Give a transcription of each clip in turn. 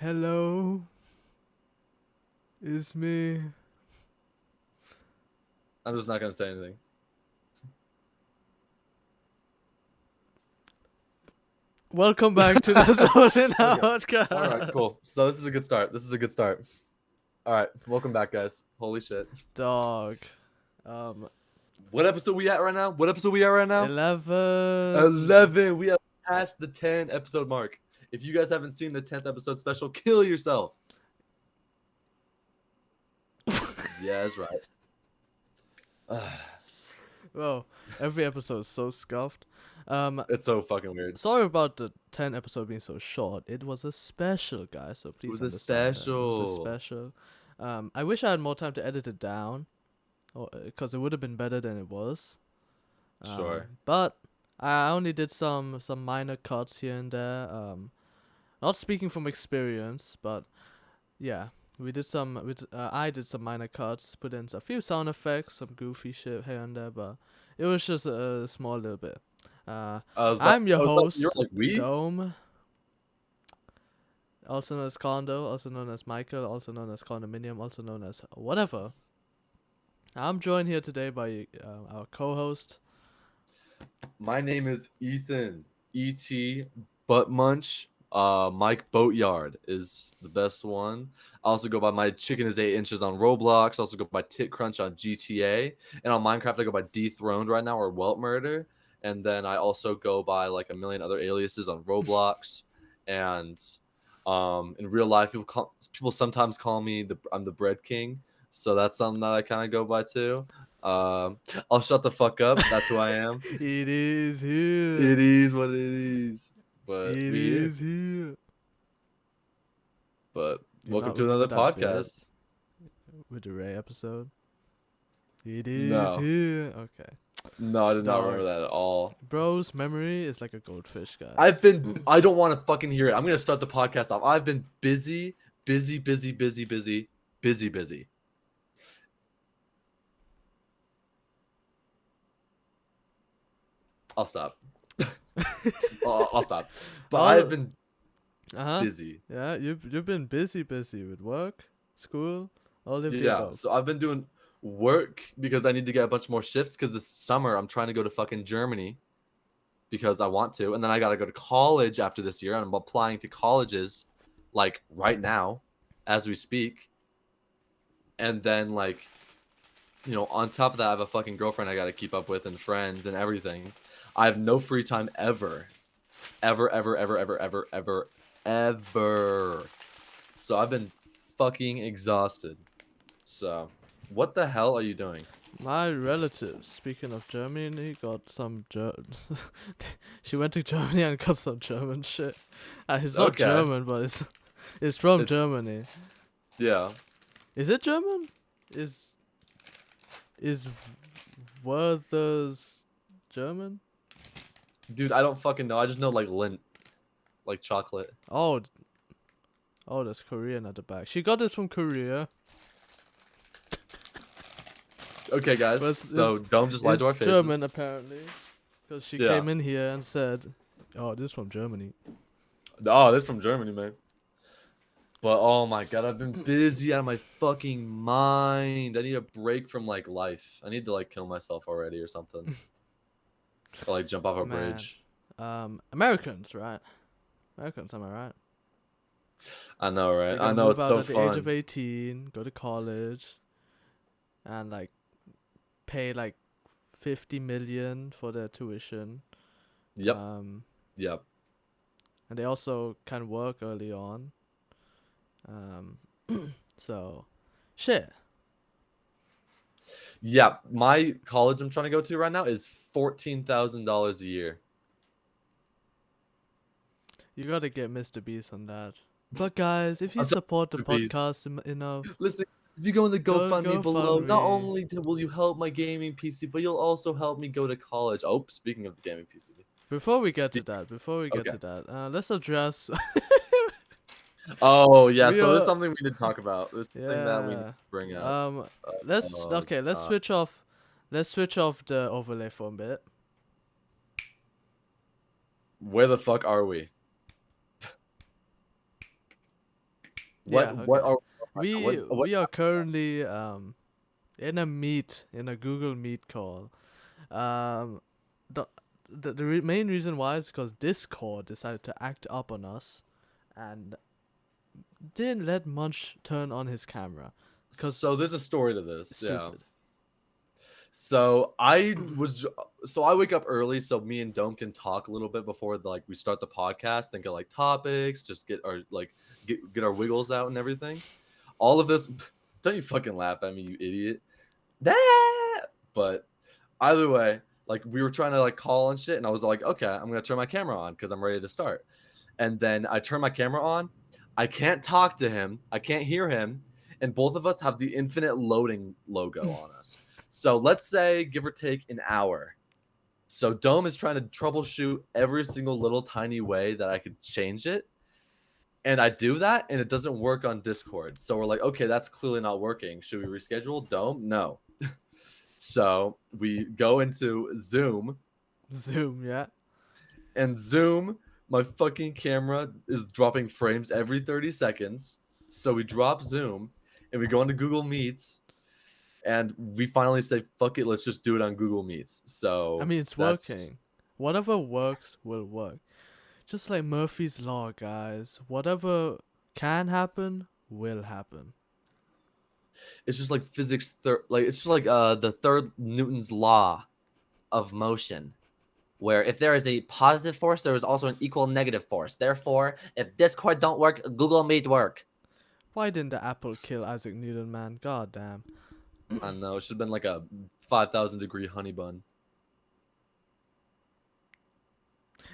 Hello, it's me. I'm just not gonna say anything. Welcome back to the Zonin Out Okay. Podcast. All right, cool. So this is a good start. All right, welcome back, guys. Holy shit. Dog. What episode we at right now? 11. 11. We have passed the 10 episode mark. If you guys haven't seen the 10th episode special, kill yourself. Yeah, that's right. Well, every episode is so scuffed. It's so fucking weird. Sorry about the 10 episode being so short. It was a special, guys. So please was a understand that. It was a special. special. I wish I had more time to edit it down, because it would have been better than it was. Sure. But I only did some minor cuts here and there. Not speaking from experience, but yeah, we did some. I did some minor cuts, put in a few sound effects, some goofy shit here and there, but it was just a small little bit. I'm your host, You're like we. Dome, also known as Condo, also known as Michael, also known as Condominium, also known as whatever. I'm joined here today by our co-host. My name is Ethan. E.T. Butt Munch. Mike Boatyard is the best one. I also go by my chicken is 8 inches on Roblox. I also go by Tit Crunch on GTA. And on Minecraft, I go by Dethroned right now or Welt Murder. And then I also go by like a million other aliases on Roblox. And in real life, people sometimes call me I'm the Bread King. So that's something that I kind of go by too. I'll shut the fuck up. That's who I am. It is here. It is what it is. But It we is here. But You welcome not to another remember that bit podcast. with the Ray episode. It is No. here. Okay. No, I did not Dog. remember that at all. Bro's memory is like a goldfish, guy. I don't want to fucking hear it. I'm gonna start the podcast off. I've been busy. I'll stop. I'll stop. But I've been busy. Yeah, you've been busy with work, school, all of the Yeah, above. so I've been doing work because I need to get a bunch more shifts because this summer I'm trying to go to fucking Germany because I want to. And then I got to go to college after this year. And I'm applying to colleges like right now as we speak. And then like, on top of that, I have a fucking girlfriend I got to keep up with and friends and everything. I have no free time ever. Ever. So I've been fucking exhausted. So what the hell are you doing? My relative, speaking of Germany, got some she went to Germany and got some German shit. It's not Okay. German, but it's from It's- Germany. Yeah. Is it German? Is Werther's German? Dude, I don't fucking know. I just know like lint. Like chocolate. Oh, there's Korean at the back. She got this from Korea. Okay, guys. But So don't just lie to our It's faces. German apparently, because she Yeah. came in here and said, "Oh, this is from Germany." Oh, this is from Germany, man. But oh my god, I've been busy out of my fucking mind. I need a break from like life. I need to like kill myself already or something. Or like jump off a Man. bridge. Americans, right? Americans, am I right? I know, right? They I gotta know move it's out so at the age of fun. 18, go to college, and like pay like 50 million for their tuition. Yep. And they also can work early on. So, shit. Yeah, my college I'm trying to go to right now is $14,000 a year. You gotta get Mr. Beast on that. But guys, if you I'm sorry, support the Mr. Beast. podcast enough, Listen, if you go in the Go GoFundMe below, not GoFundMe. only will you help my gaming PC, but you'll also help me go to college. Oh, speaking of the gaming PC. before we get Speak- to that, let's address. Oh, yeah, We so there's are- something we need to talk about. There's something that we need Yeah. to bring up. Let's oh, let's God. switch off. Let's switch off the overlay for a bit. Where the fuck are we? Yeah, What okay. are what? We are currently in a Google Meet call. Um, the main reason why is because Discord decided to act up on us, and didn't let Munch turn on his camera, So cause there's a story to this. Yeah. stupid. So I wake up early so me and Dome can talk a little bit before like we start the podcast, think of like topics, just get our get our wiggles out and everything. All of this, don't you fucking laugh at me, you idiot. But either way, like we were trying to like call and shit, and I was like, okay, I'm gonna turn my camera on because I'm ready to start. And then I turn my camera on. I can't talk to him. I can't hear him, and both of us have the infinite loading logo on us. So let's say, give or take, an hour. So Dome is trying to troubleshoot every single little tiny way that I could change it. And I do that, and it doesn't work on Discord. So we're like, okay, that's clearly not working. Should we reschedule? Dome? No. So we go into Zoom, Zoom, yeah. and Zoom, my fucking camera is dropping frames every 30 seconds. So we drop Zoom, and we go into Google Meets, and we finally say, fuck it, let's just do it on Google Meets. I So mean, it's that's working. Whatever works will work. Just like Murphy's Law, guys. Whatever can happen will happen. it's just like physics it's just like the third Newton's law of motion, where if there is a positive force, there is also an equal negative force. Therefore, if Discord don't work, Google Meet work. Why didn't the apple kill Isaac Newton, man? God damn. I know, it should have been like a 5,000-degree honey bun.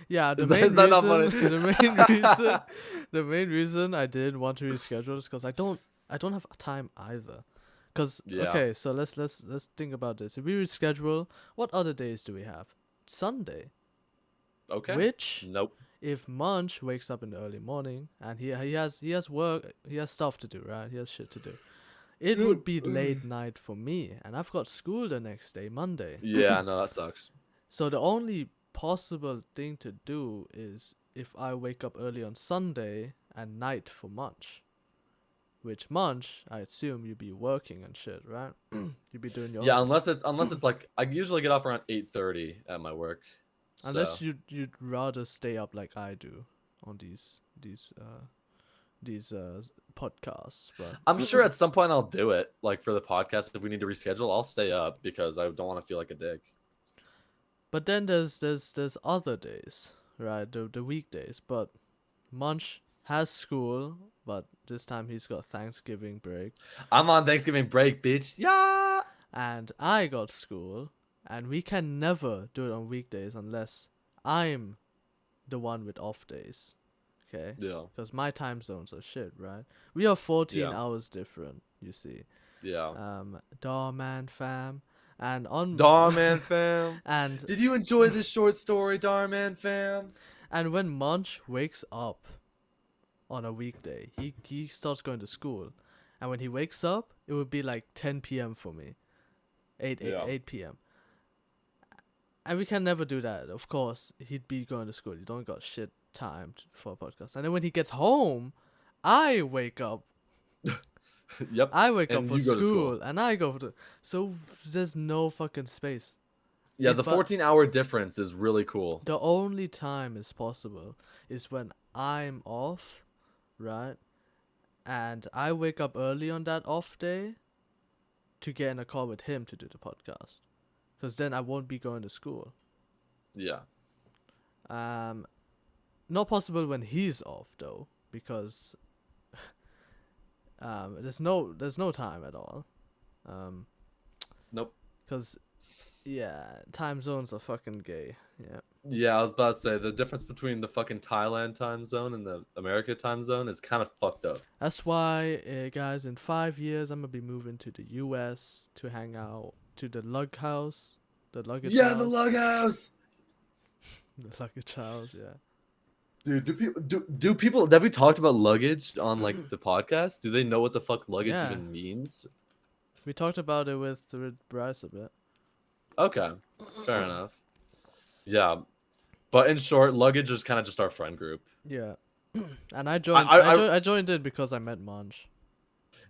Yeah, the Is that, main is that not reason, funny? the main reason I didn't want to reschedule is because I don't have time either. Cause Yeah. okay, so let's think about this. If we reschedule, what other days do we have? Sunday, Okay. which Nope. if Munch wakes up in the early morning and he has work, he has stuff to do, right? He has shit to do. It would be late night for me, and I've got school the next day, Monday. Yeah, no, that sucks. So the only possible thing to do is if I wake up early on Sunday and night for Munch. Which Munch, I assume you'd be working and shit, right? You'd be doing your Yeah, own thing. unless it's like I usually get off around 8:30 at my work. So Unless you'd rather stay up like I do on these podcasts, but I'm sure at some point I'll do it. Like for the podcast, if we need to reschedule, I'll stay up because I don't want to feel like a dick. but then there's other days, right? The weekdays, but Munch has school, but this time he's got Thanksgiving break. I'm on Thanksgiving break, bitch. Yeah. And I got school, and we can never do it on weekdays unless I'm the one with off days. Okay? Yeah. Because my time zones are shit, right? We are 14 Yeah. hours different, you see. Yeah. Darman fam. And on Darman fam. and Did you enjoy this short story, Darman fam? and when Munch wakes up on a weekday, he starts going to school. And when he wakes up, it would be like 10 p.m. for me. 8 p.m. And we can never do that. Of course, he'd be going to school. You don't got shit time for a podcast. And then when he gets home, I wake up. Yep. I wake up And for you go to school. school, and I go for the. So there's no fucking space. Yeah, If the I- 14-hour difference is really cool. The only time is possible is when I'm off, right? And I wake up early on that off day to get in a call with him to do the podcast. Because then I won't be going to school. Yeah. Not possible when he's off though, because there's no time at all. Nope. Because yeah, time zones are fucking gay. Yeah. Yeah, I was about to say the difference between the fucking Thailand time zone and the America time zone is kind of fucked up. That's why, guys, in 5 years I'm gonna be moving to the U.S. to hang out to the lug house, the luggage Yeah, house. the lug house. The luggage house, yeah. Dude, do people have we talked about luggage on like the podcast? Do they know what the fuck luggage Yeah. even means? We talked about it with Bryce a bit. Okay, fair enough. Yeah, but in short, luggage is kind of just our friend group. Yeah. And I joined in because I met Munch.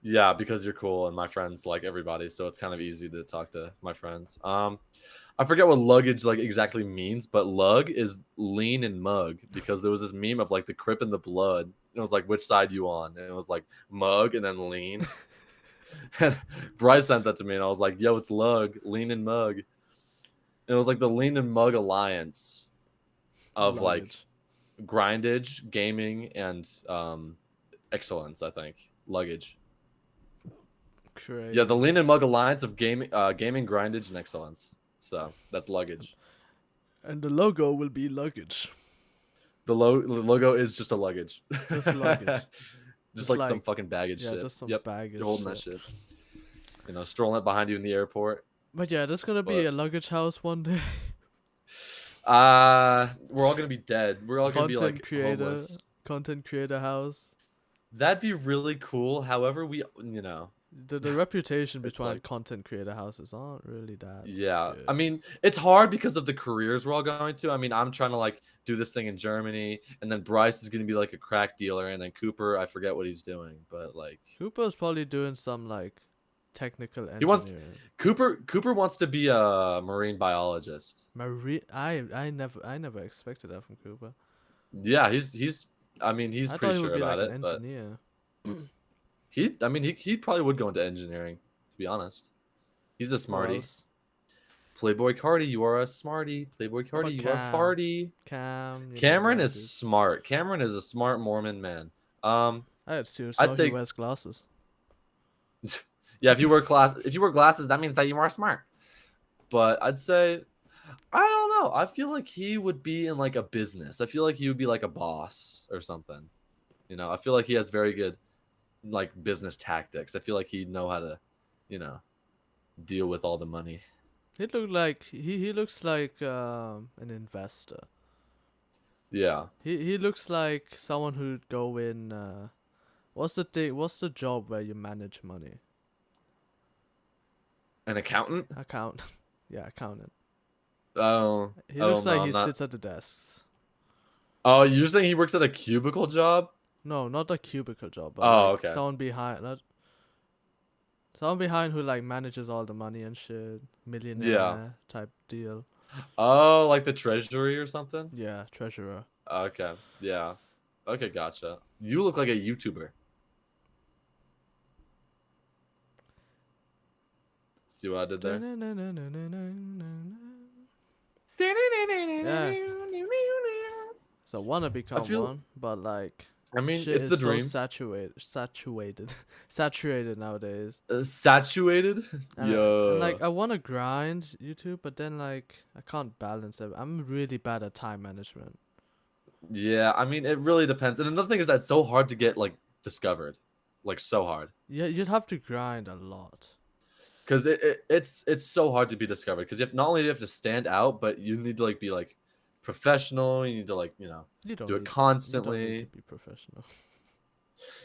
Yeah, because you're cool and my friends like everybody, so it's kind of easy to talk to my friends. I forget what luggage like exactly means, but lug is lean and mug because there was this meme of like the Crip and the Blood. It was like which side you on, and it was like mug and then lean. And Bryce sent that to me, and I was like, "Yo, it's lug, lean and mug." And it was like the lean and mug alliance of like Luggage. grindage, gaming, and excellence. I think luggage. Crazy. Yeah, the lean and mug alliance of gaming, grindage, and excellence. So that's luggage. And the logo will be luggage. The logo is just a luggage. Just luggage. Just It's like some like- fucking baggage Yeah, shit. just some Yep, baggage. you're holding that shit. shit. You know, strolling it behind you in the airport. But yeah, there's gonna be But- a luggage house one day. We're all gonna be dead. We're all gonna be like homeless. Content creator house. That'd be really cool. However, The reputation It's between like- content creator houses aren't really that. yeah. good. I mean, it's hard because of the careers we're all going to. I mean, I'm trying to like do this thing in Germany, and then Bryce is gonna be like a crack dealer, and then Cooper, I forget what he's doing, but like Cooper's probably doing some like technical engineering. He wants- Cooper wants to be a marine biologist. I never expected that from Cooper. Yeah, he's. I mean, he's I thought pretty he would sure be about like it, an but engineer. he probably would go into engineering. To be honest, he's a Who smarty. else? Playboy Cardi, you are a smarty. Playboy Cardi, you are Cam? farty. Cam. you know, Cameron that is dude. smart. Cameron is a smart Mormon man. I assume I'd so. say- He wears glasses. Yeah, if you wear glasses, that means that you are smart. But I'd say, I don't know. I feel like he would be in like a business. I feel like he would be like a boss or something. You know, I feel like he has very good like business tactics. I feel like he'd know how to, deal with all the money. He looks like an investor. Yeah. He looks like someone who'd go in. What's the job where you manage money? An accountant? Account. Yeah, accountant. Oh. He I looks don't like know, he I'm not- sits at the desks. Oh, you're saying he works at a cubicle job? No, not a cubicle job. But Oh, like okay. Someone behind who like manages all the money and shit. Millionaire type deal. Oh, like the treasury or something? Yeah, treasurer. Okay. Yeah. Okay, gotcha. You look like a YouTuber. See what I did there? So wanna become feel- one, but like I mean, shit it's is the so dream. saturated nowadays. Saturated? And Yo. like I wanna grind YouTube, but then like I can't balance it. I'm really bad at time management. Yeah, I mean, it really depends. And another thing is that it's so hard to get like discovered, like so hard, Yeah, you'd have to grind a lot. because it's so hard to be discovered. Because not only do you have to stand out, but you need to like be like professional. You need to like You don't do it need- You don't constantly. need to be professional.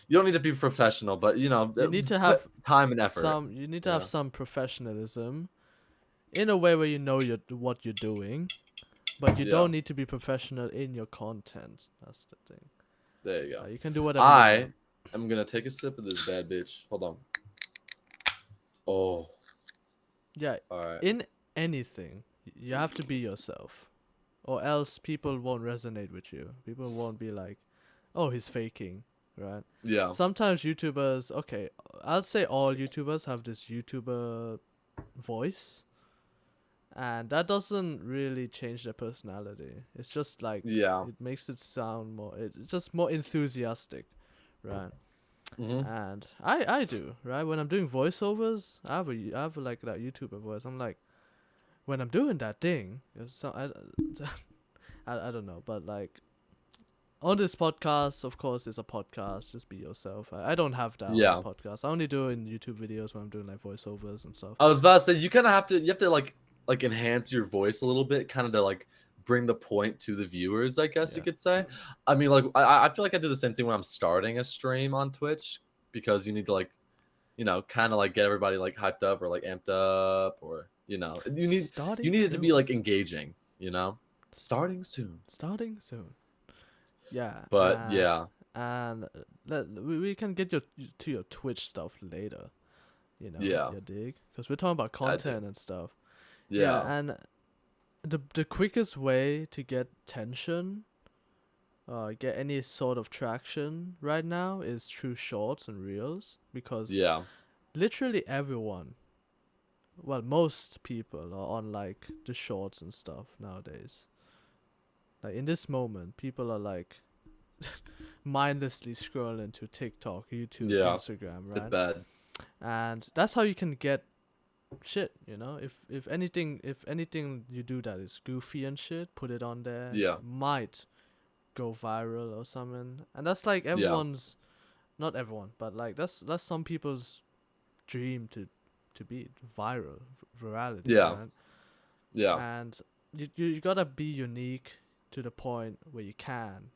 You don't need to be professional, but You need to put have time and effort. You need to you have know? some professionalism, in a way where you know what you're doing, but you Yeah. don't need to be professional in your content. That's the thing. There you go. You can do whatever. you want. I'm gonna take a sip of this bad bitch. Hold on. Oh, Yeah, all right. in anything, you have to be yourself, or else people won't resonate with you. People won't be like, "Oh, he's faking," right? Yeah. Sometimes YouTubers, okay, I'll say all YouTubers have this YouTuber voice, and that doesn't really change their personality. It's just like Yeah. it makes it sound more. It's just more enthusiastic, right? Mhm. And I do, right? When I'm doing voiceovers, I have like that YouTuber voice. I'm like, when I'm doing that thing, I don't know, but like on this podcast, of course, it's a podcast. Just be yourself. I don't have that Yeah. on the podcast. I only do it in YouTube videos when I'm doing like voiceovers and stuff. I was about to say you kind of have to like enhance your voice a little bit, kind of to like bring the point to the viewers, I guess you Yeah. could say. I mean, like I feel like I do the same thing when I'm starting a stream on Twitch, because you need to like, kind of like get everybody like hyped up or like amped up, or you need Starting it to be soon. like engaging, Starting soon. Starting soon. Yeah, But yeah, and we can get to your Twitch stuff later. yeah, You dig? Because we're talking about I do. content and stuff. Yeah, Yeah, and the quickest way to get tension, get any sort of traction right now is through shorts and reels, because yeah, literally everyone, well, most people are on like the shorts and stuff nowadays. Like in this moment, people are like mindlessly scrolling to TikTok, YouTube, yeah. Instagram, It's right? bad. And that's how you can get shit, if anything you do that is goofy and shit, put it on there, Yeah, might go viral or something. And that's like yeah, everyone's, not everyone, but like that's some people's dream to be viral, virality, yeah, right? yeah, And you gotta be unique to the point where you can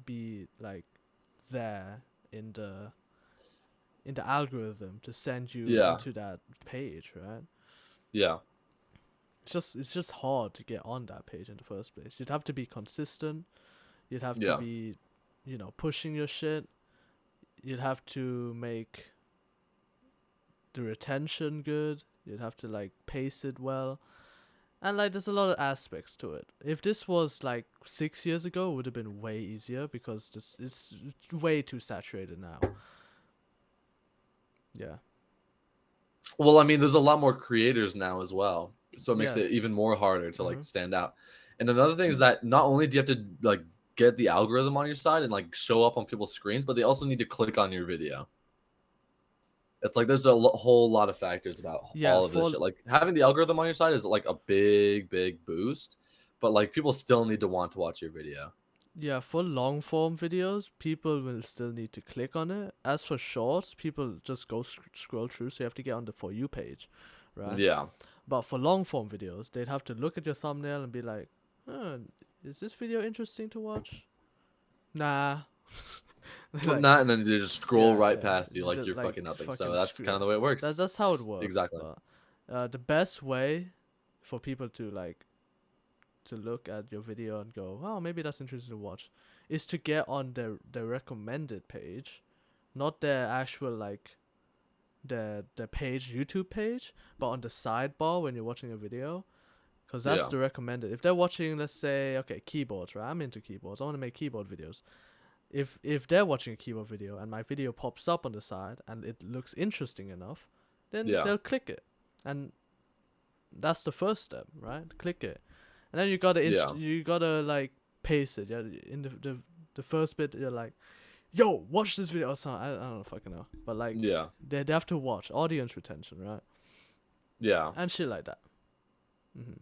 be like there in the algorithm to send you yeah, into that page, right? yeah, It's just hard to get on that page in the first place. You'd have to be consistent. You'd have to yeah, be, pushing your shit. You'd have to make the retention good. You'd have to like pace it well. And like there's a lot of aspects to it. If this was like 6 years ago, it would have been way easier because this it's way too saturated now. Yeah. Well, I mean, there's a lot more creators now as well, so it makes Yeah. it even more harder to like Mhm. stand out. And another thing is that not only do you have to like get the algorithm on your side and like show up on people's screens, but they also need to click on your video. It's like there's a whole lot of factors about Yeah, all of this for shit. Like having the algorithm on your side is like a big, big boost, but like people still need to want to watch your video. Yeah, for long form videos, people will still need to click on it. As for shorts, people just go scroll through, so you have to get on the For You page, right? Yeah, But for long form videos, they'd have to look at your thumbnail and be like, is this video interesting to watch? Nah. Like, not and then they just scroll yeah, right yeah. past you like Just you're like fucking nothing. So fucking that's kind of yeah. the way it works. That's how it works. Exactly. But the best way for people to like to look at your video and go, oh, maybe that's interesting to watch, is to get on the recommended page, not their actual like the page YouTube page, but on the sidebar when you're watching a video, because that's Yeah, the recommended. If they're watching, let's say, okay, keyboards, right? I'm into keyboards. I want to make keyboard videos. If they're watching a keyboard video and my video pops up on the side and it looks interesting enough, then yeah, they'll click it, and that's the first step, right? Click it, and then you gotta yeah, you gotta like pace it. Yeah, in the first bit, you're like, "Yo, watch this video." Or something. I don't fucking know, but like yeah, they have to watch audience retention, right? yeah. And shit like that. Mhm.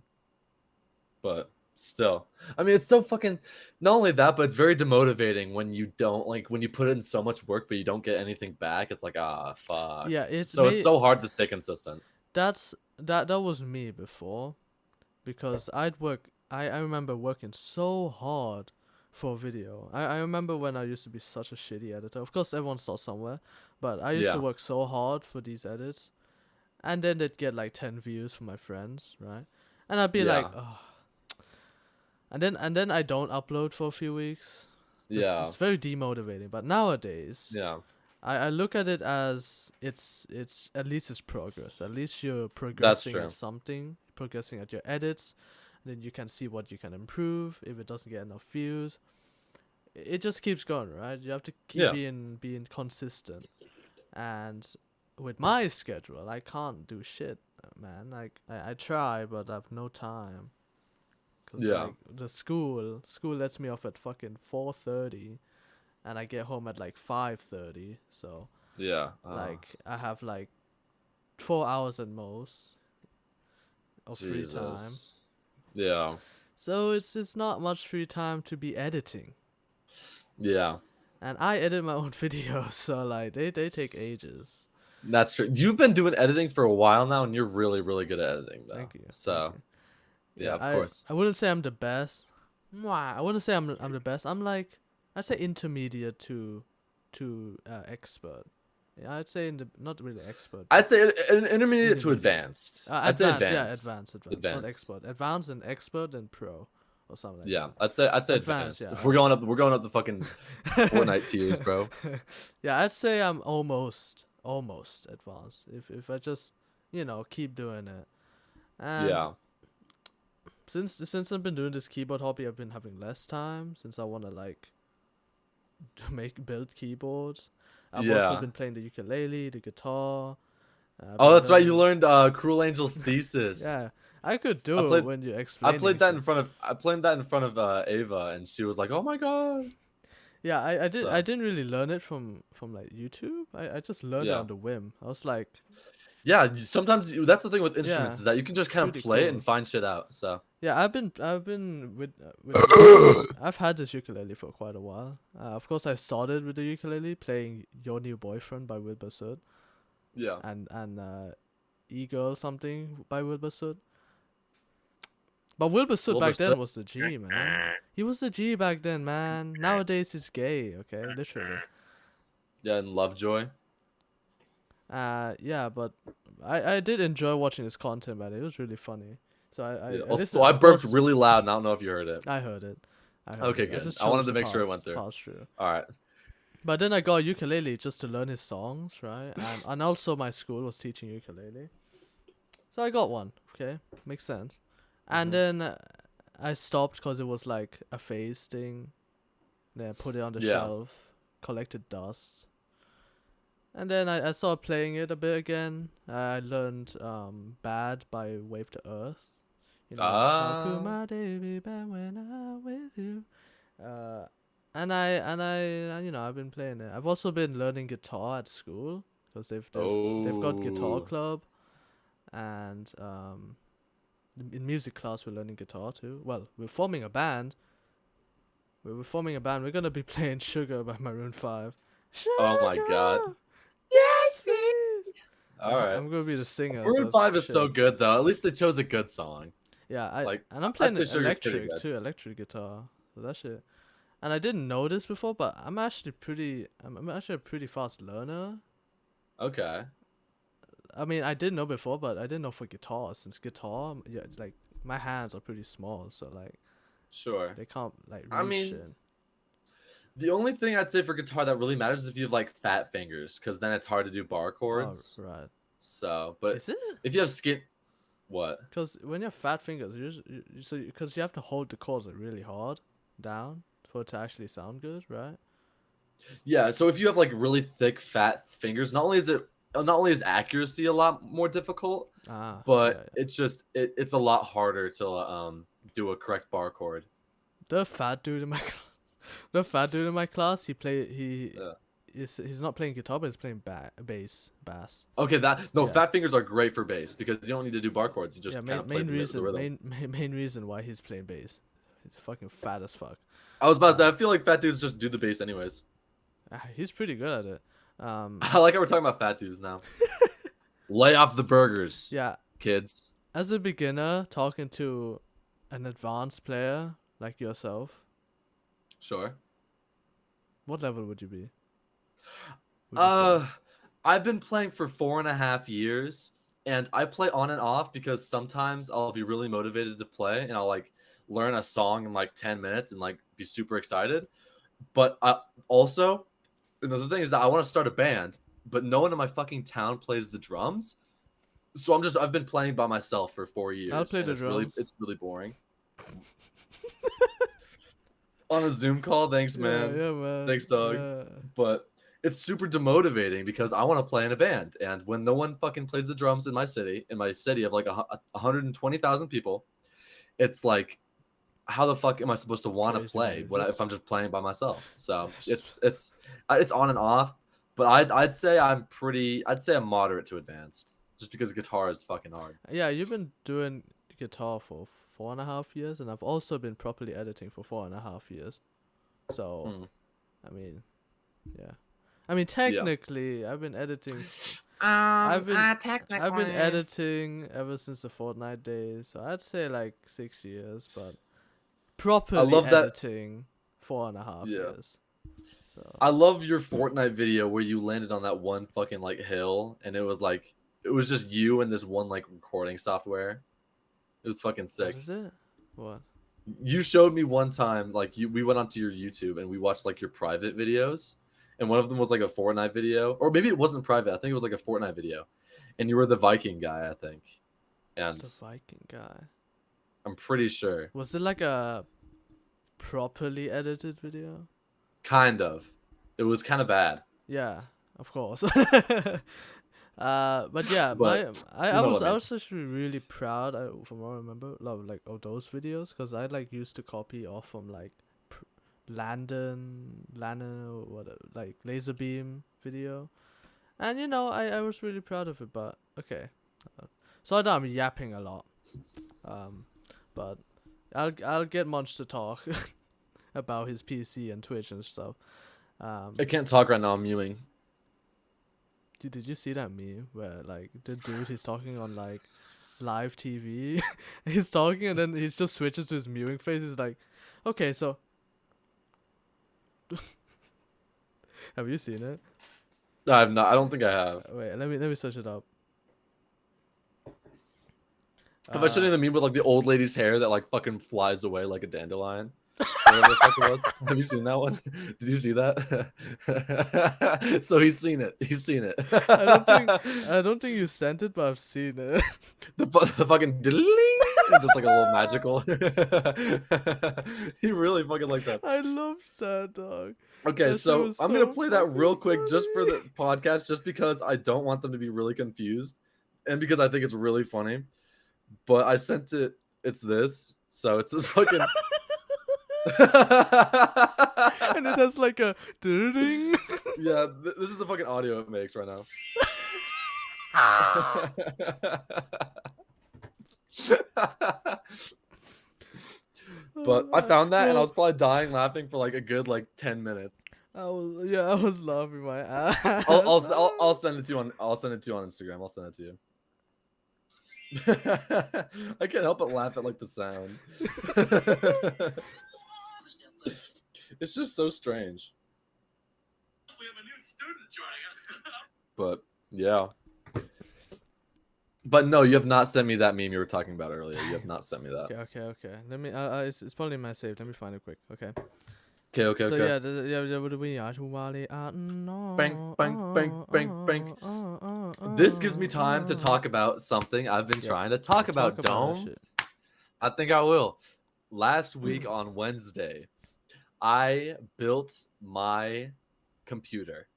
But still, I mean, it's so fucking. Not only that, but it's very demotivating when you don't like when you put in so much work, but you don't get anything back. It's like fuck. Yeah, So it's so hard to stay consistent. that was me before, because I remember working so hard for a video. I remember when I used to be such a shitty editor. Of course everyone starts somewhere, but I used to Yeah, work so hard for these edits, and then they'd get like 10 views from my friends, right? And I'd be like, yeah, oh. And then I don't upload for a few weeks. This yeah, is very demotivating. But nowadays, yeah. I look at it as it's at least it's progress. At least you're That's progressing at true. something, progressing at your edits, and then you can see what you can improve if it doesn't get enough views. It just keeps going, right? You have to keep Yeah, being consistent. And with my schedule, I can't do shit, man. Like I try, but I've no time. Cause yeah, like the school lets me off at fucking 4:30, and I get home at like 5:30. So yeah. like I have like 4 hours at most of free time. Jesus. Yeah, So it's not much free time to be editing. yeah. And I edit my own videos, so like they take ages. That's true. You've been doing editing for a while now, and you're really, really good at editing, though. Thank you, thank So you. yeah, Yeah, of course. I wouldn't say I'm the best. Mwah, I wouldn't say I'm the best. I'm like, I'd say intermediate to expert. Yeah, I'd say in the not really expert, but I'd say an intermediate to intermediate. advanced. I'd say Advanced, yeah, advanced. advanced, not Advanced. expert. Advanced and expert and pro. or something like Yeah, that. I'd say Advanced, advanced. yeah. We're going up the fucking Fortnite tiers, bro. Yeah, I'd say I'm almost advanced. If I just keep doing it. And Yeah. since I've been doing this keyboard hobby, I've been having less time since I wanna like build keyboards. I've also Yeah. been playing the ukulele, the guitar. I've Oh, been that's right. You learning. learned Cruel Angel's Thesis. Yeah, I could I do it played when you're I explaining played that to in me. front of Ava, and she was like, "Oh my god." Yeah, I So didn't really learn it from like YouTube. I just learned it yeah, on the whim. I was like, yeah. Sometimes that's the thing with yeah, instruments is that you can just it's kind of pretty play it and cool. find shit out. So Yeah, I've been with the ukulele. I've had this ukulele for quite a while. Of course, I started with the ukulele playing "Your New Boyfriend" by Wilbur Soot yeah, and "E-Girl" something by Wilbur Soot. But Wilbur Soot Wilbur back then Soot. was the G, man. He was the G back then, man. Nowadays he's gay. Okay, literally. Yeah, and Lovejoy. Yeah, but I did enjoy watching his content, man. It was really funny. So Yeah. I Also, listened, I of burped course. really loud, and I don't know if you heard it. I heard it. Okay, I good. just I wanted chose to to make sure it went through. pass through. All right. But then I got a ukulele just to learn his songs, right? And also my school was teaching ukulele, so I got one. Okay, makes sense. And Mhm. then I stopped because it was like a phase thing. Then I put it on the Yeah. shelf, collected dust. And then I started playing it a bit again. I learned "Bad" by Wave to Earth. How could Ah. my day be bad when I'm with you? And I've been playing it. I've also been learning guitar at school because they've got guitar Oh. club, and in music class we're learning guitar too. Well, we're forming a band. We're forming a band. We're gonna be playing "Sugar" by Maroon 5. Oh my god. Sugar, Yes, please. all right. I'm gonna be the singer, so Maroon it's 5 is so chill. good though. At least they chose a good song. Yeah, Like I'm I'd playing say Sugar's pretty electric good. too, electric guitar. So that shit. And I didn't know this before, but I'm actually a pretty fast learner. Okay. I mean, I didn't know before, but I didn't know for guitar, since guitar, yeah, like my hands are pretty small, so like Sure. they can't like I reach mean, it. the only thing I'd say for guitar that really matters is if you have like fat fingers, because then it's hard to do bar Oh, chords. right. So, but Is it? if you have skin, what? Because when you have fat fingers, because you have to hold the chords like really hard down for it to actually sound good, right? Yeah. So if you have like really thick fat fingers, not only is accuracy a lot more difficult, Ah, yeah, but yeah. it's a lot harder to do a correct bar chord. The fat dude in my the fat dude in my class, Yeah. he's not playing guitar, but he's playing bass. Okay, Yeah. fat fingers are great for bass because you don't need to do bar chords. You just Yeah, kind of play main the reason rhythm. main reason why he's playing bass. He's fucking fat as fuck. I was about to say, I feel like fat dudes just do the bass anyways. He's pretty good at it. I like how we're talking about fat dudes now. Lay off the burgers, Yeah, kids. as a beginner talking to an advanced player like yourself, Sure. what level would you be? Would you say? I've been playing for 4.5 years, and I play on and off because sometimes I'll be really motivated to play, and I'll like learn a song in like 10 minutes and like be super excited. But also, another thing is that I want to start a band, but no one in my fucking town plays the drums. So I've been playing by myself for 4 years, I'll play and the drums. it's really boring. On a Zoom call, thanks, man. Yeah, man. Thanks, dog. Yeah. But it's super demotivating because I want to play in a band, and when no one fucking plays the drums in my city of like 120,000 people, it's like, how the fuck am I supposed to want to Crazy, play dude. if I'm just playing by myself? So it's on and off, but I'd say I'm moderate to advanced, just because guitar is fucking hard. Yeah, you've been doing guitar for 4.5 years, and I've also been properly editing for 4.5 years. So, I mean, yeah. I mean, technically, I've been editing. I've been editing ever since the Fortnite days. So I'd say like 6 years, but properly love that- editing 4.5 years. So I love your Fortnite video where you landed on that one fucking like hill, and it was just you and this one like recording software. It was fucking sick. what is it? What? You showed me one time, like we went onto your YouTube and we watched like your private videos, and one of them was like a Fortnite video, or maybe it wasn't private. I think it was like a Fortnite video, and you were the Viking guy, I think, Who's and the Viking guy? I'm pretty sure, Was it like a properly edited video? kind of, it was kind of bad, Yeah, of course. But yeah, but I you know what was I I mean. was actually really proud. From what I remember, of those videos, because I like used to copy off from like Landon or what like laser beam video, and I was really proud of it. But okay, so I know I'm yapping a lot, but I'll get Munch to talk about his PC and Twitch and stuff. I can't talk right now. I'm mewing. Did you see that meme where like the dude he's talking on like live TV? He's talking and then he just switches to his mewing face. He's like, okay, so have you seen it? I have not. I don't think I have. Wait, let me search it up. Have I shown you the meme with like the old lady's hair that like fucking flies away like a dandelion? Whatever the fuck it was. Have you seen that one? Did you see that? So he's seen it. He's seen it. I don't think you sent it, but I've seen it. the fucking just like a little magical. He really fucking like that. I love that, dog. Okay, That shit so was I'm gonna so play that real fucking quick just for funny. the podcast, just because I don't want them to be really confused, and because I think it's really funny. But I sent it. It's this. So it's this fucking. And it has like a ding. Yeah, this is the fucking audio it makes right now. But I found that and I was probably dying laughing for like a good like 10 minutes. I was laughing my ass. I'll send it to you on Instagram. I'll send it to you. I can't help but laugh at like the sound. It's just so strange. We have a new student joining us. But yeah. But no, you have not sent me that meme you were talking about earlier. You have not sent me that. Okay. Let me. It's probably in my save. Let me find it quick. Okay. Okay. So Bang, bang, bang, bang, bang. This gives me time to talk about something I've been trying to talk about, Dome. I think I will. Last week on Wednesday, I built my computer.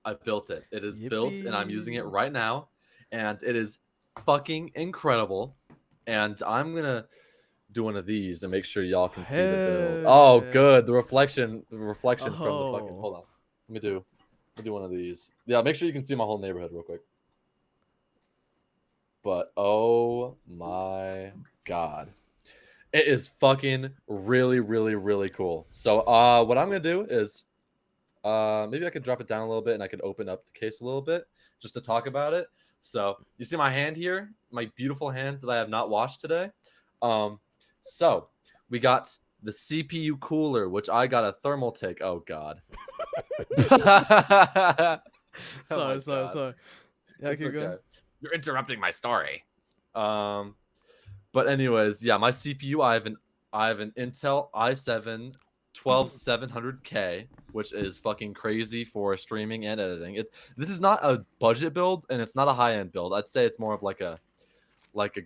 I built it. It is built and I'm using it right now. And it is fucking incredible. And I'm going to do one of these and make sure y'all can see the build. Oh, good. The reflection from the fucking. Hold on. Let me do one of these. Yeah, make sure you can see my whole neighborhood real quick. But oh my god. It is fucking really, really, really cool. So what I'm gonna do is maybe I could drop it down a little bit and I could open up the case a little bit just to talk about it. So you see my hand here, my beautiful hands that I have not washed today. So we got the CPU cooler, which I got a thermal take. Oh god. Sorry. Yeah, it's keep okay. going. You're interrupting my story. But anyways, yeah, my CPU, I have an Intel i7 12700K, which is fucking crazy for streaming and editing. This is not a budget build and it's not a high-end build. I'd say it's more of like a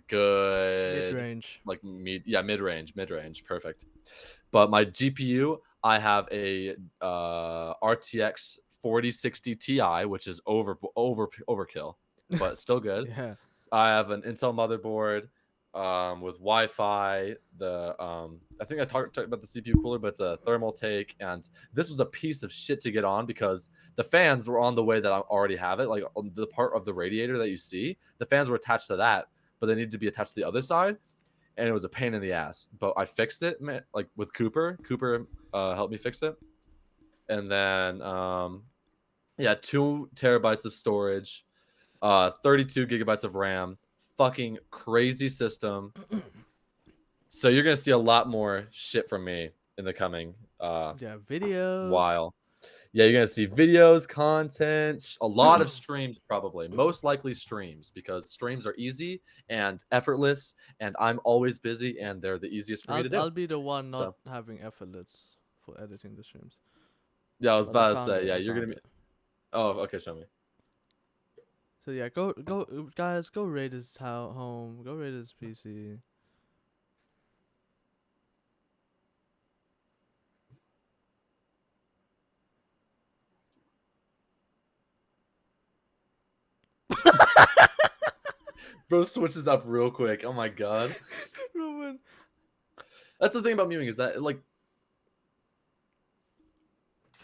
good mid-range. Mid-range, perfect. But my GPU, I have a RTX 4060 Ti, which is overkill, but still good. Yeah. I have an Intel motherboard with Wi-Fi. I think I talked about the CPU cooler, but it's a thermal take, and this was a piece of shit to get on because the fans were on the way that I already have it, like on the part of the radiator that you see. The fans were attached to that, but they needed to be attached to the other side, and it was a pain in the ass. But I fixed it, like with Cooper. Cooper helped me fix it, and then 2 terabytes of storage, 32 gigabytes of RAM. Fucking crazy system. So you're gonna see a lot more shit from me in the coming videos while. Yeah, you're gonna see videos, content, a lot of streams probably. Most likely streams because streams are easy and effortless, and I'm always busy, and they're the easiest for me to do. I'll be the one not So having effortless for editing the streams. yeah, I was But I about to found say, it. yeah, I you're gonna found be. it. Oh, okay, show me. So yeah, go guys, go rate his home. Go rate his PC. Bro switches up real quick. Oh my god. Roman. That's the thing about mewing is that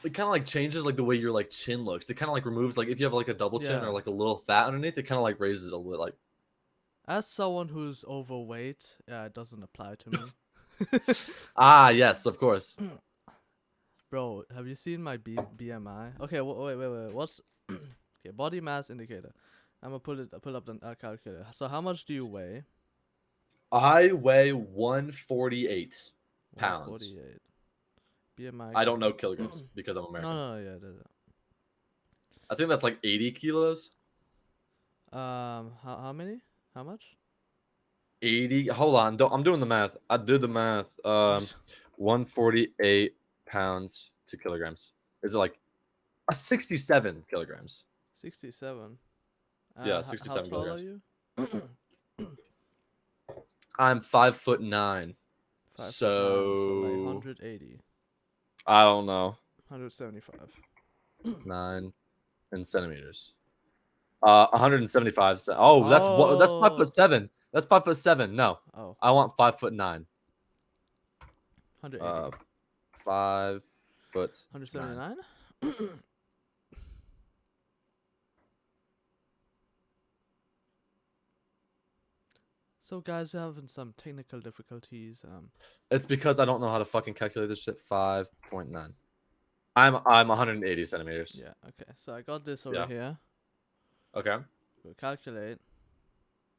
it kind of like changes like the way your like chin looks. It kind of like removes like if you have like a double chin Yeah. or like a little fat underneath, it kind of like raises it a little like. As someone who's overweight, yeah, it doesn't apply to me. Ah, yes, of course. Bro, have you seen my BMI? Okay, wait. What's okay? Body mass indicator. I'm gonna pull up the calculator. So how much do you weigh? I weigh 148 pounds. 148. BMI. I don't know kilograms because I'm American. No, yeah. I think that's like 80 kilos. How many? How much? 80. Hold on. I'm doing the math. I did the math. 148 pounds to kilograms. Is it like 67 kilograms? 67. Yeah, How 67 tall are kilograms. you? I'm 5'9". 5'9", So so like 180. I don't know. 175. 9 in centimeters. 175. Oh, that's 5'7". That's 5'7". No, Oh, I want 5'9". 180. 5 foot. 179? So guys, we're having some technical difficulties. It's because I don't know how to fucking calculate this shit. 5.9. I'm 180 centimeters. Yeah, okay. So I got this over here. Okay. We'll calculate.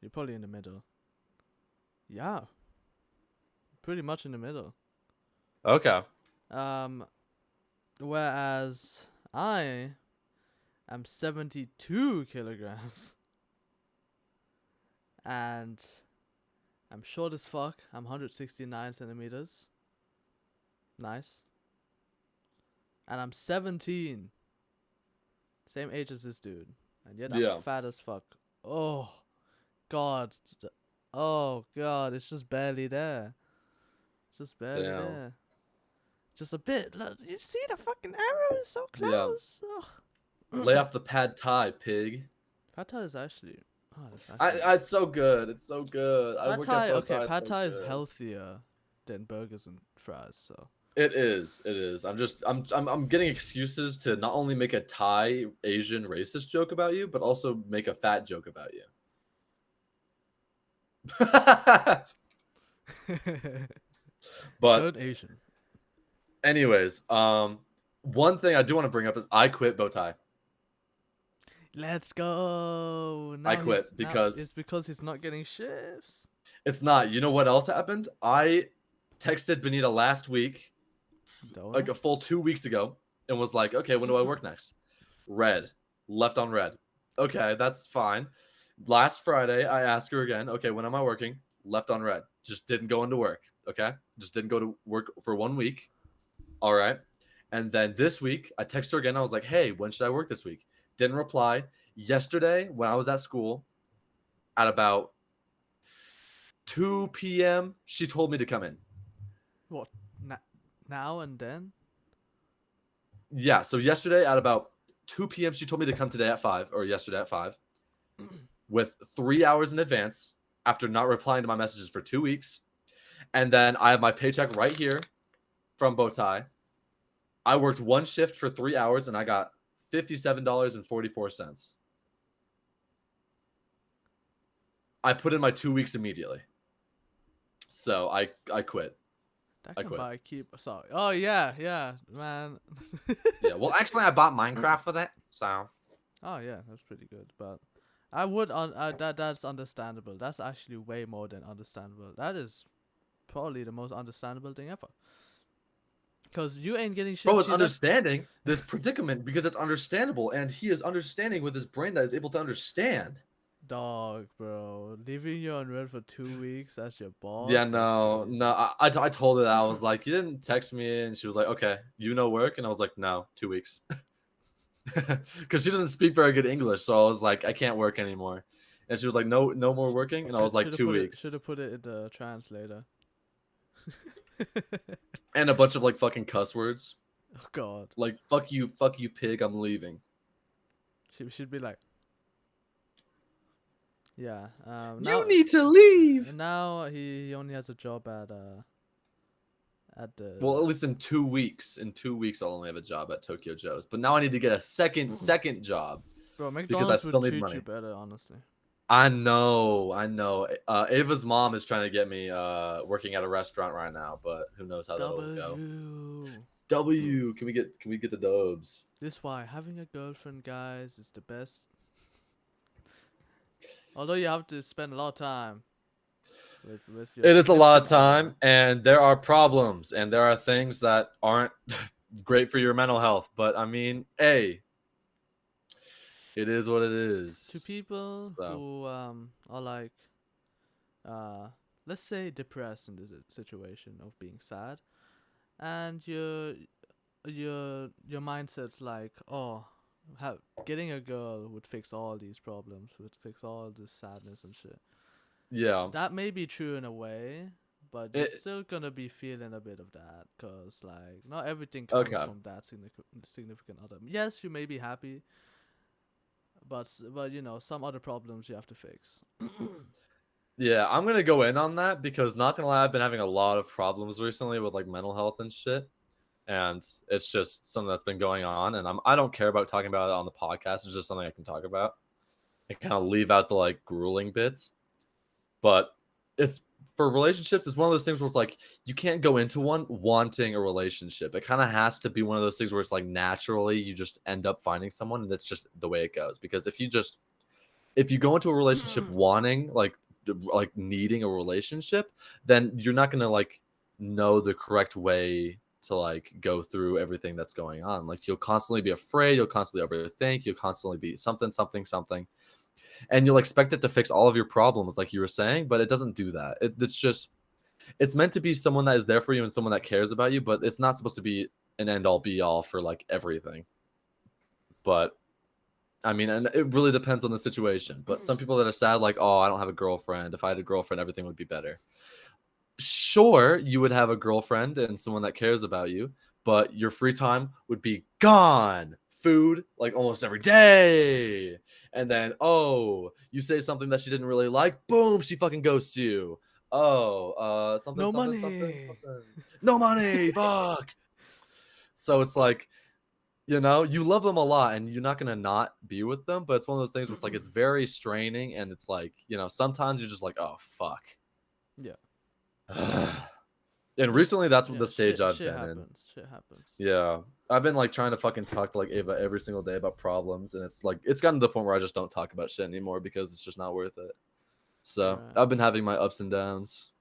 You're probably in the middle. Yeah. Pretty much in the middle. Okay. Whereas I am 72 kilograms. And I'm short as fuck. I'm 169 centimeters. Nice. And I'm 17. Same age as this dude. And yet I'm fat as fuck. Oh, God. Oh, God. It's just barely there. It's just barely there. Just a bit. Look, you see the fucking arrow is so close. Yeah. Lay off the pad thai, pig. Pad thai is actually... Oh, it's so good. It's so good. Pad thai is healthier than burgers and fries, so... It is. I'm getting excuses to not only make a Thai Asian racist joke about you, but also make a fat joke about you. But Third Asian. Anyways, one thing I do want to bring up is I quit bow tie. Let's go. I quit because it's because he's not getting shifts. It's not. You know what else happened? I texted Benita last week, like a full 2 weeks ago, and was like, okay, when do I work next? Red. Left on red. Okay, that's fine. Last Friday, I asked her again, okay, when am I working? Left on red. Just didn't go into work. Okay? Just didn't go to work for 1 week. All right. And then this week, I texted her again. I was like, hey, when should I work this week? Didn't reply. Yesterday, when I was at school, at about 2 p.m., she told me to come in. What? Now and then? Yeah. So yesterday at about 2 p.m., she told me to come today at 5, or yesterday at 5, with 3 hours in advance after not replying to my messages for 2 weeks. And then I have my paycheck right here from Bowtie. I worked one shift for 3 hours and I got $57.44. I put in my 2 weeks immediately. So I quit. That can buy sorry. Oh yeah, man. Yeah, well actually I bought Minecraft with it, so. Oh yeah, that's pretty good. But I would that's understandable. That's actually way more than understandable. That is probably the most understandable thing ever. Cause you ain't getting shit. Bro is She left. understanding this predicament because it's understandable, and he is understanding with his brain that is able to understand. Dog, bro. Leaving you on red for 2 weeks. That's your boss. Yeah, That's no, crazy. no. I told her that. I was like, you didn't text me, and she was like, okay, you know work, and I was like, no, 2 weeks, because she doesn't speak very good English, so I was like, I can't work anymore, and she was like, no, no more working, and I was like, Should have two put it. weeks, Should have put it in the translator. and a bunch of like fucking cuss words, Oh God. like fuck you, pig, I'm leaving. She'd be like, yeah. You need to leave. Now he only has a job at Well, at the. least in 2 weeks. In 2 weeks, I'll only have a job at Tokyo Joe's. But now I need to get a second job Bro, because I McDonald's still would need treat you money. better, honestly. I know. Ava's mom is trying to get me working at a restaurant right now, but who knows how that'll go. W, can we get the dubs? This is why having a girlfriend, guys, is the best. Although you have to spend a lot of time with your. It is a lot of significant time, other. and there are problems, and there are things that aren't great for your mental health. But I mean, hey, it is what it is. To people So. who are like, let's say depressed in this situation of being sad, and your mindset's like, oh, getting a girl would fix all these problems, would fix all this sadness and shit. Yeah. That may be true in a way, but you're It, still gonna be feeling a bit of that, cause like not everything comes okay. from that significant other. Yes, you may be happy, but you know some other problems you have to fix. Yeah, I'm gonna go in on that because not gonna lie, I've been having a lot of problems recently with like mental health and shit. And it's just something that's been going on, and I don't care about talking about it on the podcast. It's just something I can talk about and kind of leave out the like grueling bits. But it's for relationships, it's one of those things where it's like you can't go into one wanting a relationship. It kind of has to be one of those things where it's like naturally you just end up finding someone, and that's just the way it goes. Because if you go into a relationship wanting like needing a relationship, then you're not gonna like know the correct way to like go through everything that's going on. Like you'll constantly be afraid, you'll constantly overthink, you'll constantly be something, and you'll expect it to fix all of your problems, like you were saying, but it doesn't do that. It's meant to be someone that is there for you and someone that cares about you, but it's not supposed to be an end all be all for like everything. But I mean, and it really depends on the situation. But some people that are sad, like, oh, I don't have a girlfriend. If I had a girlfriend, everything would be better. Sure, you would have a girlfriend and someone that cares about you, but your free time would be gone. Food, like almost every day. And then, oh, you say something that she didn't really like, boom, she fucking ghosts you. Oh, something, No something, something, money. something. No money, fuck. So it's like, you love them a lot and you're not going to not be with them, but it's one of those things where it's like, it's very straining, and it's like, sometimes you're just like, oh, fuck. Yeah. And recently that's what Yeah. the stage I've Shit been in. happens. Shit happens. Yeah. I've been like trying to fucking talk to like Ava every single day about problems, and it's like it's gotten to the point where I just don't talk about shit anymore because it's just not worth it. So Right. I've been having my ups and downs.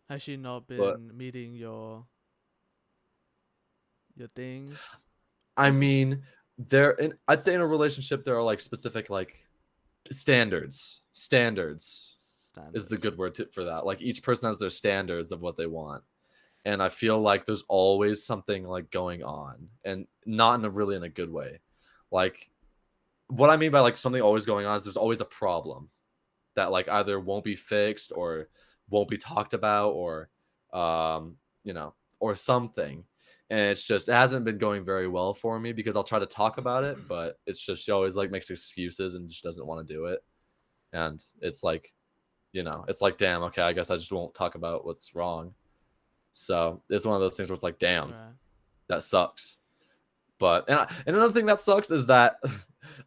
Has she not But been meeting your things? I mean, I'd say in a relationship there are like specific like standards. Standards is the good word for that. Like each person has their standards of what they want. And I feel like there's always something like going on, and not in a good way. Like what I mean by like something always going on is there's always a problem that like either won't be fixed or won't be talked about, or or something. And it hasn't been going very well for me because I'll try to talk about it, but it's just she always like makes excuses and just doesn't want to do it. And it's like, it's like, damn, okay, I guess I just won't talk about what's wrong. So it's one of those things where it's like, damn, that sucks. But and another thing that sucks is that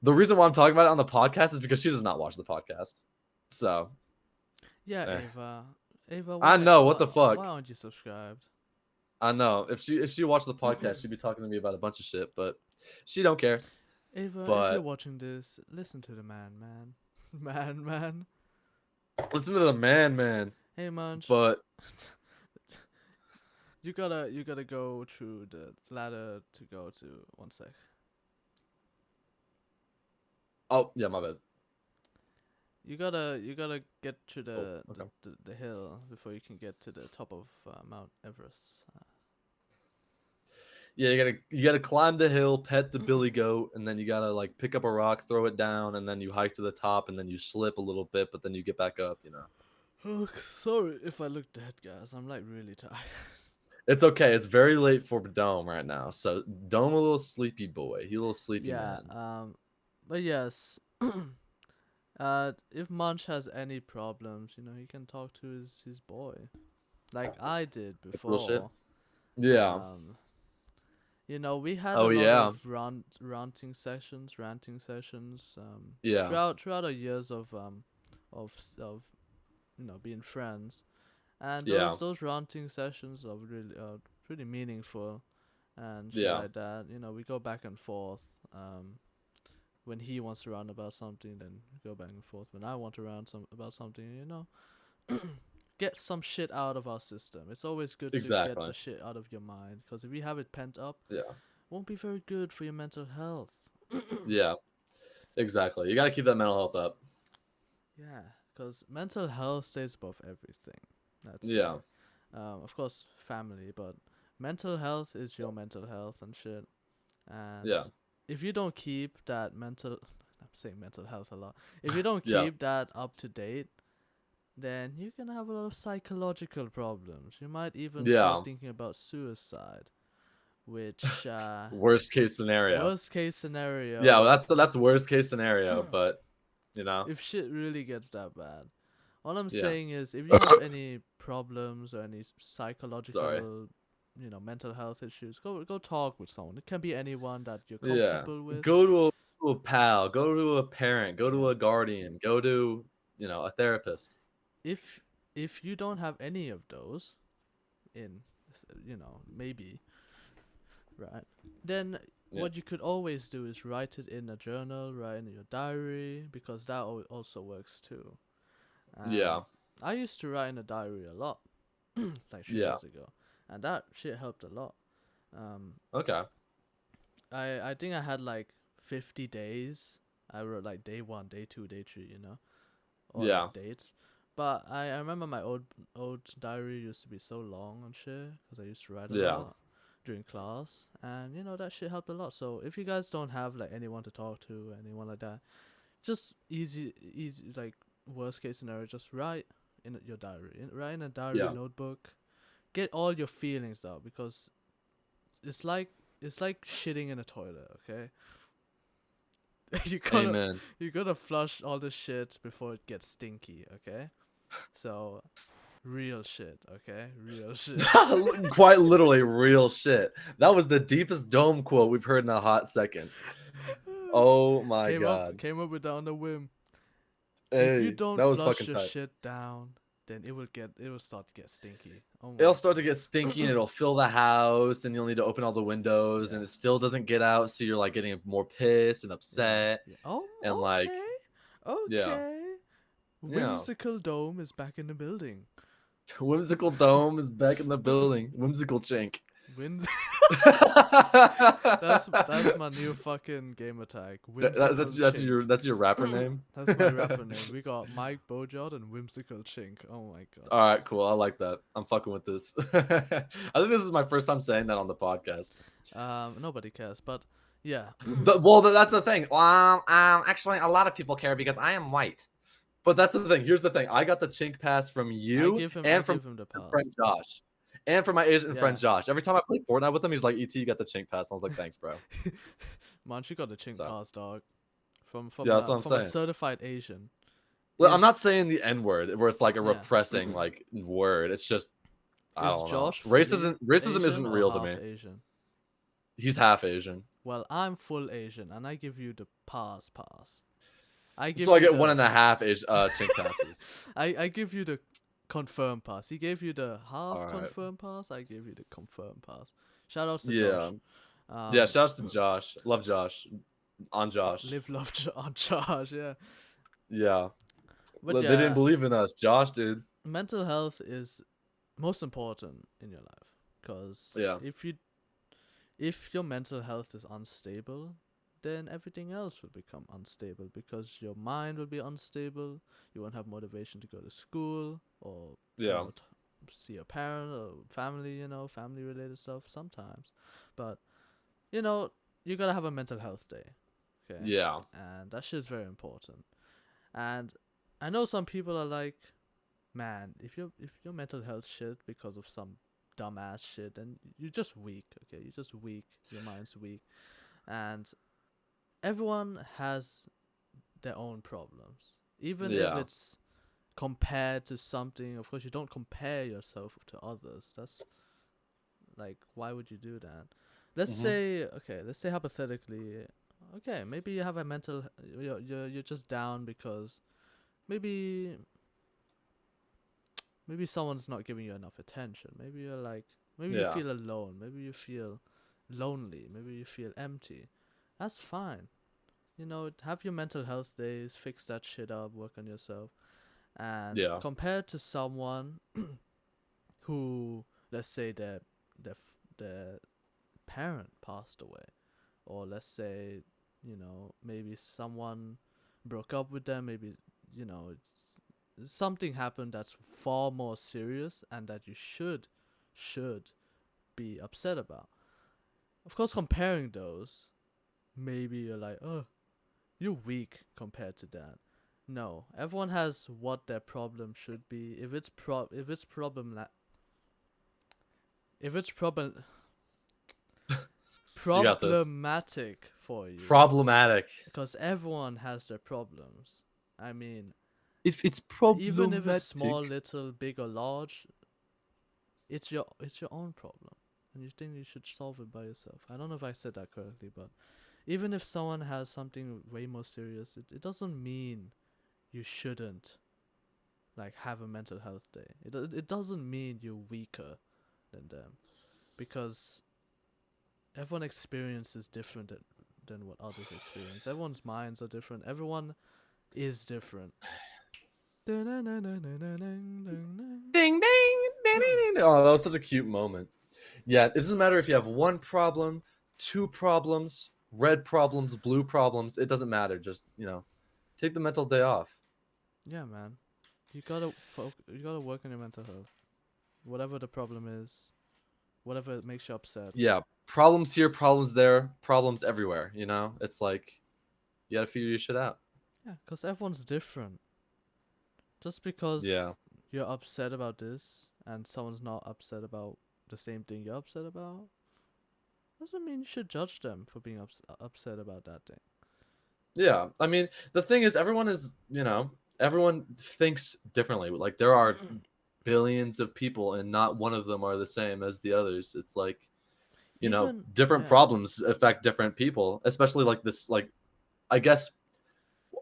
the reason why I'm talking about it on the podcast is because she does not watch the podcast. So yeah, eh. Ava, I know, what the fuck. Why aren't you subscribed? I know if she watched the podcast, she'd be talking to me about a bunch of shit, but she don't care. Ava, But if you're watching this, listen to the man. Man. Listen to the man. Hey, Munch. But You gotta go through the ladder to go to 1 sec. Oh yeah, my bad. You gotta get to Oh, the, okay. the hill before you can get to the top of Mount Everest. Yeah, you gotta climb the hill, pet the billy goat, and then you gotta like pick up a rock, throw it down, and then you hike to the top, and then you slip a little bit, but then you get back up. Oh, sorry if I look dead, guys. I'm like really tired. It's okay. It's very late for Dome right now, so Dome a little sleepy boy. He a little sleepy Yeah. man. But yes. If Munch has any problems, he can talk to his boy, like I did It's real shit. before. Yeah. Um, we had a Oh lot yeah. of ranting sessions. Yeah. Throughout our years of being friends, and Yeah. those ranting sessions are really pretty meaningful, and shit Yeah. like that. We go back and forth. When he wants to rant about something, then we go back and forth. When I want to rant about something, get some shit out of our system. It's always good to get Exactly. the shit out of your mind, because if you have it pent up, Yeah. won't be very good for your mental health. Yeah. Exactly. You gotta keep that mental health up. Yeah, because mental health stays above everything. That's Yeah. of course family, but mental health is your mental health and shit. And Yeah. if you don't keep that mental, I'm saying mental health a lot. If you don't Yeah. keep that up to date, then you can have a lot of psychological problems. You might even Yeah. start thinking about suicide, which Worst case scenario. worst case scenario. Yeah, well, that's worst case scenario, but If shit really gets that bad. All I'm Yeah. saying is, if you have any problems or any psychological, Sorry. mental health issues, go talk with someone. It can be anyone that you're Yeah. comfortable with. Go to a pal, go to a parent, go to Yeah. a guardian, go to, a therapist. If you don't have any of those, maybe, right? Then Yeah. what you could always do is write it in a journal, write in your diary, because that also works too. Yeah. I used to write in a diary a lot, like 3 Yeah. years ago, and that shit helped a lot. Okay. I think I had like 50 days. I wrote like day 1, day 2, day 3, or Yeah. like dates. But I remember my old diary used to be so long and shit, because I used to write a Yeah. lot during class, and that shit helped a lot. So if you guys don't have like anyone to talk to, anyone like that, just easy like worst case scenario, just write in your diary, write in a diary Yeah. notebook, get all your feelings out, because it's like shitting in a toilet, okay? Amen. you gotta flush all the shit before it gets stinky, okay? So real shit, okay? Real shit. Quite literally real shit. That was the deepest Dome quote we've heard in a hot second. Oh my god. Came up with that on a whim. Hey, If you don't that was flush fucking your tight. shit down, then it will start to get stinky. Oh my It'll start God. to get stinky and it'll fill the house and you'll need to open all the windows and Yeah. it still doesn't get out, so you're like getting more pissed and upset. Yeah. Oh, And like, yeah. okay. Whimsical Dome is back in the building. Whimsical Dome is back in the building. Whimsical Chink. That's my new fucking gamer tag. That's your rapper name. That's my rapper name. We got Mike Bojard and Whimsical Chink. Oh my god. All right, cool. I like that. I'm fucking with this. I think this is my first time saying that on the podcast. Nobody cares, but yeah. That's the thing. Actually, a lot of people care because I am white. But that's the thing. Here's the thing. I got the Chink pass from you and from the my friend Josh. And from my Asian friend Yeah. Josh. Every time I play Fortnite with him, he's like, "Et, you got the Chink pass." I was like, "Thanks, bro." Munch, you got the Chink So- pass, dog. From Yeah, that's what I'm from a saying. certified Asian. Well, I'm not Is- saying the N word, where it's like a Yeah. repressing like word. It's just I Is don't know. Josh fully Racism Asian isn't or real to half me. Asian? He's half Asian, Well, I'm full Asian, and I give you the pass. I give so I you get the, 1.5 Chink passes. I give you the confirm pass. He gave you the half Alright. confirm pass. I gave you the confirm pass. Shout out to Yeah. Josh. Yeah, shouts to Josh. Love Josh. On Josh. Live love on Josh. Yeah. Yeah. But They yeah, didn't believe in us. Josh did. mental health is most important in your life. Because Yeah. if your mental health is unstable, then everything else will become unstable because your mind will be unstable. You won't have motivation to go to school or Yeah. see a parent or family. Family related stuff sometimes, but you gotta have a mental health day, okay? Yeah. And that shit's very important. And I know some people are like, man, if your mental health shit because of some dumbass shit, then you're just weak, okay? You're just weak. Your mind's weak, and everyone has their own problems, even if Yeah. it's compared to something. Of course, you don't compare yourself to others. That's like, why would you do that? Let's Mhm. say, okay, let's say hypothetically, okay, maybe you have a mental, you're just down because maybe maybe someone's not giving you enough attention. Maybe you Yeah. feel alone. Maybe you feel lonely. Maybe you feel empty. That's fine. Have your mental health days, fix that shit up, work on yourself. And Yeah. compared to someone who, let's say, their parent passed away, or let's say, maybe someone broke up with them, maybe, you know, something happened that's far more serious and that you should be upset about. Of course, comparing those, maybe you're like, oh, you're weak compared to that. No, everyone has what their problem should be. If it's You got this. problematic for you, Problematic. because everyone has their problems. I mean, If it's even if it's problematic. small, little, big or large, it's your own problem, and you think you should solve it by yourself. I don't know if I said that correctly, but even if someone has something way more serious, it doesn't mean you shouldn't like have a mental health day. It doesn't mean you're weaker than them, because everyone experiences different than what others experience. Everyone's minds are different. Everyone is different. Ding ding, ding ding ding. Oh, that was such a cute moment. Yeah, it doesn't matter if you have one problem, two problems, red problems, blue problems. It doesn't matter. Just take the mental day off. Yeah, man. You gotta work on your mental health. Whatever the problem is, whatever makes you upset. Yeah, problems here, problems there, problems everywhere. It's like you gotta figure your shit out. Yeah, because everyone's different. Just because Yeah, you're upset about this and someone's not upset about the same thing you're upset about, doesn't mean you should judge them for being upset about that thing. yeah. I mean, the thing is, everyone thinks differently. Like there are billions of people, and not one of them are the same as the others. It's like Even, different yeah. problems affect different people, especially like this. Like I guess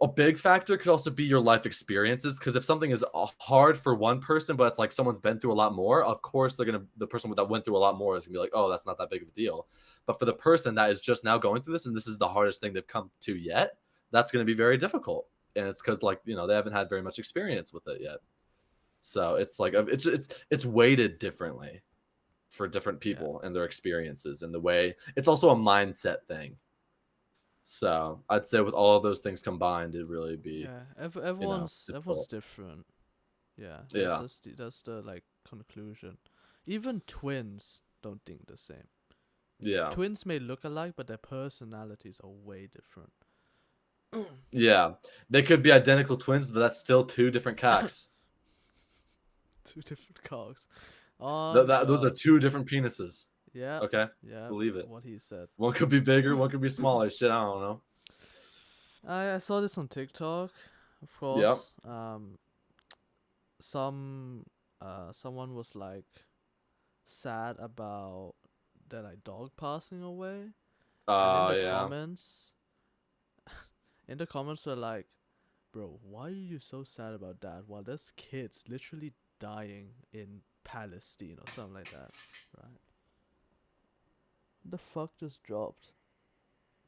a big factor could also be your life experiences, because if something is hard for one person but it's like someone's been through a lot more, of course the person that went through a lot more is gonna be like, oh, that's not that big of a deal. But for the person that is just now going through this, and this is the hardest thing they've come to yet, that's going to be very difficult. And it's because they haven't had very much experience with it yet. So it's like it's weighted differently for different Yeah. people and their experiences, and the way it's also a mindset thing. So I'd say with all of those things combined, it'd really be Yeah. Everyone's difficult. different. Yeah. Yeah. That's the like conclusion. Even twins don't think the same. Yeah. Twins may look alike, but their personalities are way different. Yeah. They could be identical twins, but that's still two different cocks. Two different cocks. Oh Those are god. two different penises. Yeah. Okay? Yeah. Believe it. What he said. One could be bigger, one could be smaller. Shit, I don't know. I saw this on TikTok, of Yep. course. Someone was like sad about their like dog passing away, and Yeah. in the comments were like, bro, why are you so sad about that while there's kids literally dying in Palestine or something like that, right? The fuck just dropped.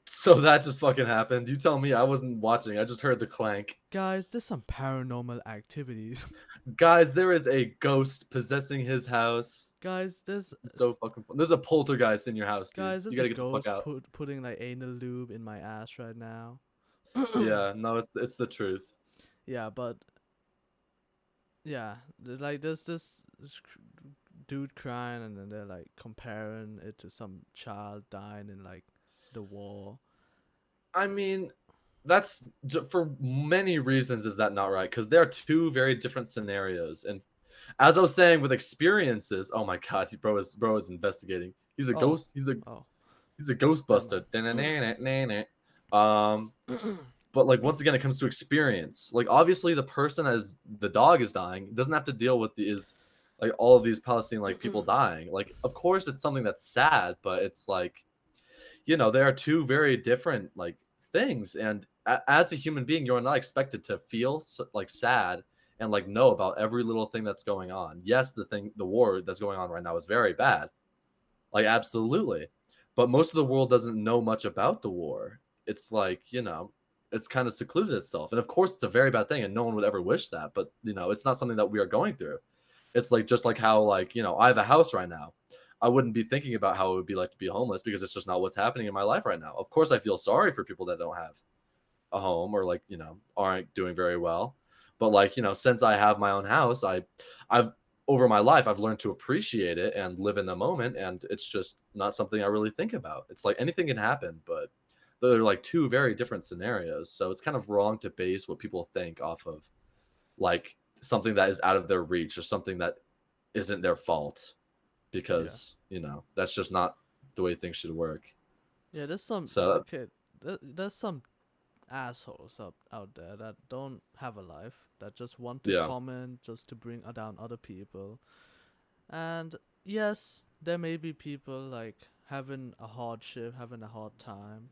So that just fucking happened. You tell me, I wasn't watching. I just heard the clank. Guys, there's some paranormal activities. Guys, there is a ghost possessing his house. Guys, This is so fucking fun. There's a poltergeist in your house, dude. guys, You there's a gotta get the fuck ghost out. putting like anal lube in my ass right now. Yeah, no, it's the truth. Yeah, but yeah, like there's this dude crying, and then they're like comparing it to some child dying in like the war. I mean, for many reasons is that not right? Because there are two very different scenarios, and as I was saying with experiences, oh my god, bro is investigating. He's a Oh, ghost. He's a oh, never ghostbuster. Um, but like once again, it comes to experience. Like obviously, the person as the dog is dying doesn't have to deal with like all of these Palestinian like people dying. Like of course it's something that's sad, but it's like there are two very different like things, and as a human being, you're not expected to feel like sad and like know about every little thing that's going on. Yes, the war that's going on right now is very bad, like absolutely, but most of the world doesn't know much about the war. It's like it's kind of secluded itself, and of course it's a very bad thing and no one would ever wish that, but it's not something that we are going through. It's like just like how like I have a house right now. I wouldn't be thinking about how it would be like to be homeless because it's just not what's happening in my life right now. Of course, I feel sorry for people that don't have a home or like, aren't doing very well. But like, since I have my own house, I've over my life, I've learned to appreciate it and live in the moment. And it's just not something I really think about. It's like anything can happen, but they're like two very different scenarios. So it's kind of wrong to base what people think off of like something that is out of their reach or something that isn't their fault, yeah, because that's just not the way things should work. yeah. There's some So okay. There's some assholes out there that don't have a life, that just want to yeah, comment just to bring down other people. And yes, there may be people like having a hardship, having a hard time,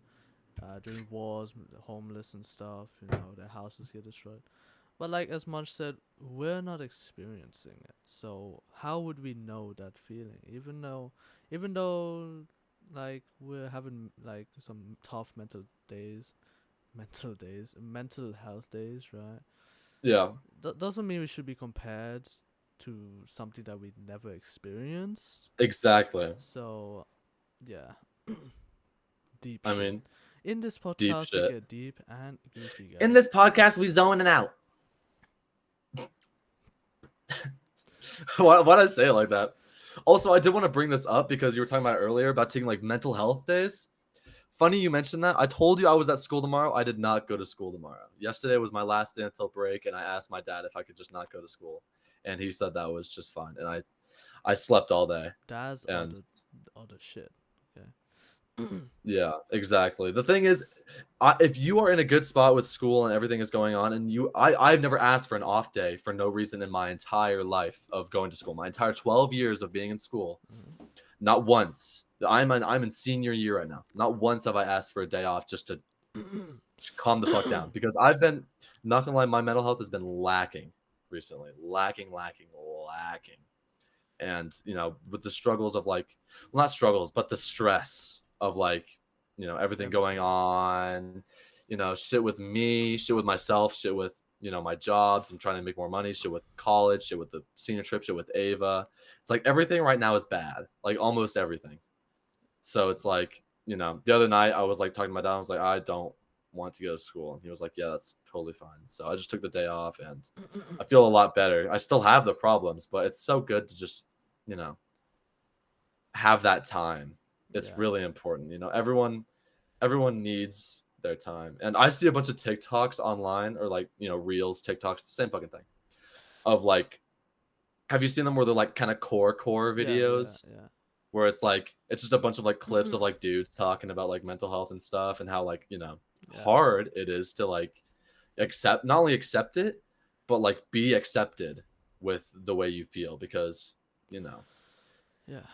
during wars, homeless and stuff. Their houses get destroyed. But like as Munch said, we're not experiencing it. So how would we know that feeling? Even though, like we're having like some tough mental health days, right? yeah, Doesn't mean we should be compared to something that we never experienced. exactly. So, yeah, deep I shit. mean, In this deep podcast, we shit. get deep and goofy, In guys. this podcast, we zoning out. Why did I say it like that? Also, I did want to bring this up because you were talking about it earlier about taking like mental health days. Funny you mentioned that. I told you I was at school tomorrow. I did not go to school tomorrow. Yesterday was my last day until break, and I asked my dad if I could just not go to school, and he said that was just fine. And I slept all day. That's And other shit. Okay. yeah, exactly. The thing is, if you are in a good spot with school and everything is going on, and I've never asked for an off day for no reason in my entire life of going to school, my entire 12 years of being in school, Mhm. not once. I'm in senior year right now. Not once have I asked for a day off just to calm the fuck down, because I've been, not gonna lie, my mental health has been lacking recently, lacking. And with the struggles of like, well, not struggles, but the stress of like everything going Everything. on, shit with me, shit with myself, shit with my jobs, I'm trying to make more money, shit with college, shit with the senior trip, shit with Ava. It's like everything right now is bad, like almost everything. So it's like the other night I was like talking to my dad, I was like, I don't want to go to school, and he was like, yeah, that's totally fine. So I just took the day off, and I feel a lot better. I still have the problems, but it's so good to just you know have that time. It's Yeah. really important. Everyone needs their time. And I see a bunch of TikToks online, or like reels, TikToks, the same fucking thing, of like, have you seen them where they're like kind of core Yeah. Yeah. videos, Yeah. where it's just a bunch of like clips of like dudes talking about like mental health and stuff, and how like Yeah. hard it is to like not only accept it, but like be accepted with the way you feel, because you know Yeah.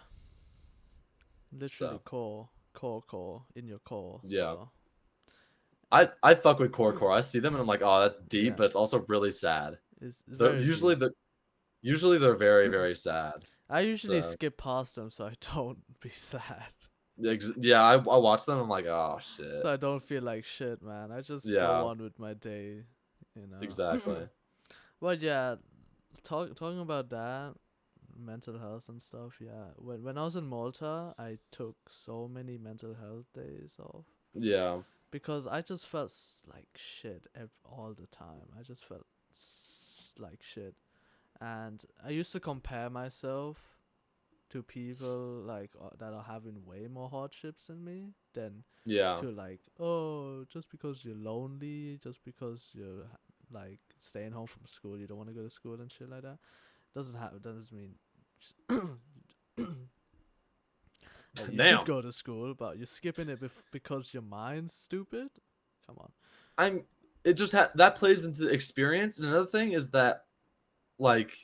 Literally so core in your core. yeah, So I fuck with core. I see them and I'm like, oh, that's deep, yeah, but it's also really sad. it's They're very usually deep. they're very, very sad. I usually So skip past them so I don't be sad. yeah, I watch them, I'm like, oh shit. So I don't feel like shit, man. I just go Yeah, on with my day, you know. exactly. But yeah, talking about that, mental health and stuff. Yeah, when I was in Malta, I took so many mental health days off Yeah. because I just felt like shit all the time. I just felt like shit, and I used to compare myself to people like that are having way more hardships than me than Yeah. to like, oh, just because you're lonely, just because you're like staying home from school, you don't want to go to school and shit like that. Doesn't mean that you should Damn. go to school, but you're skipping it because your mind's stupid. Come on. I'm. It just that plays into experience. And another thing is that, like,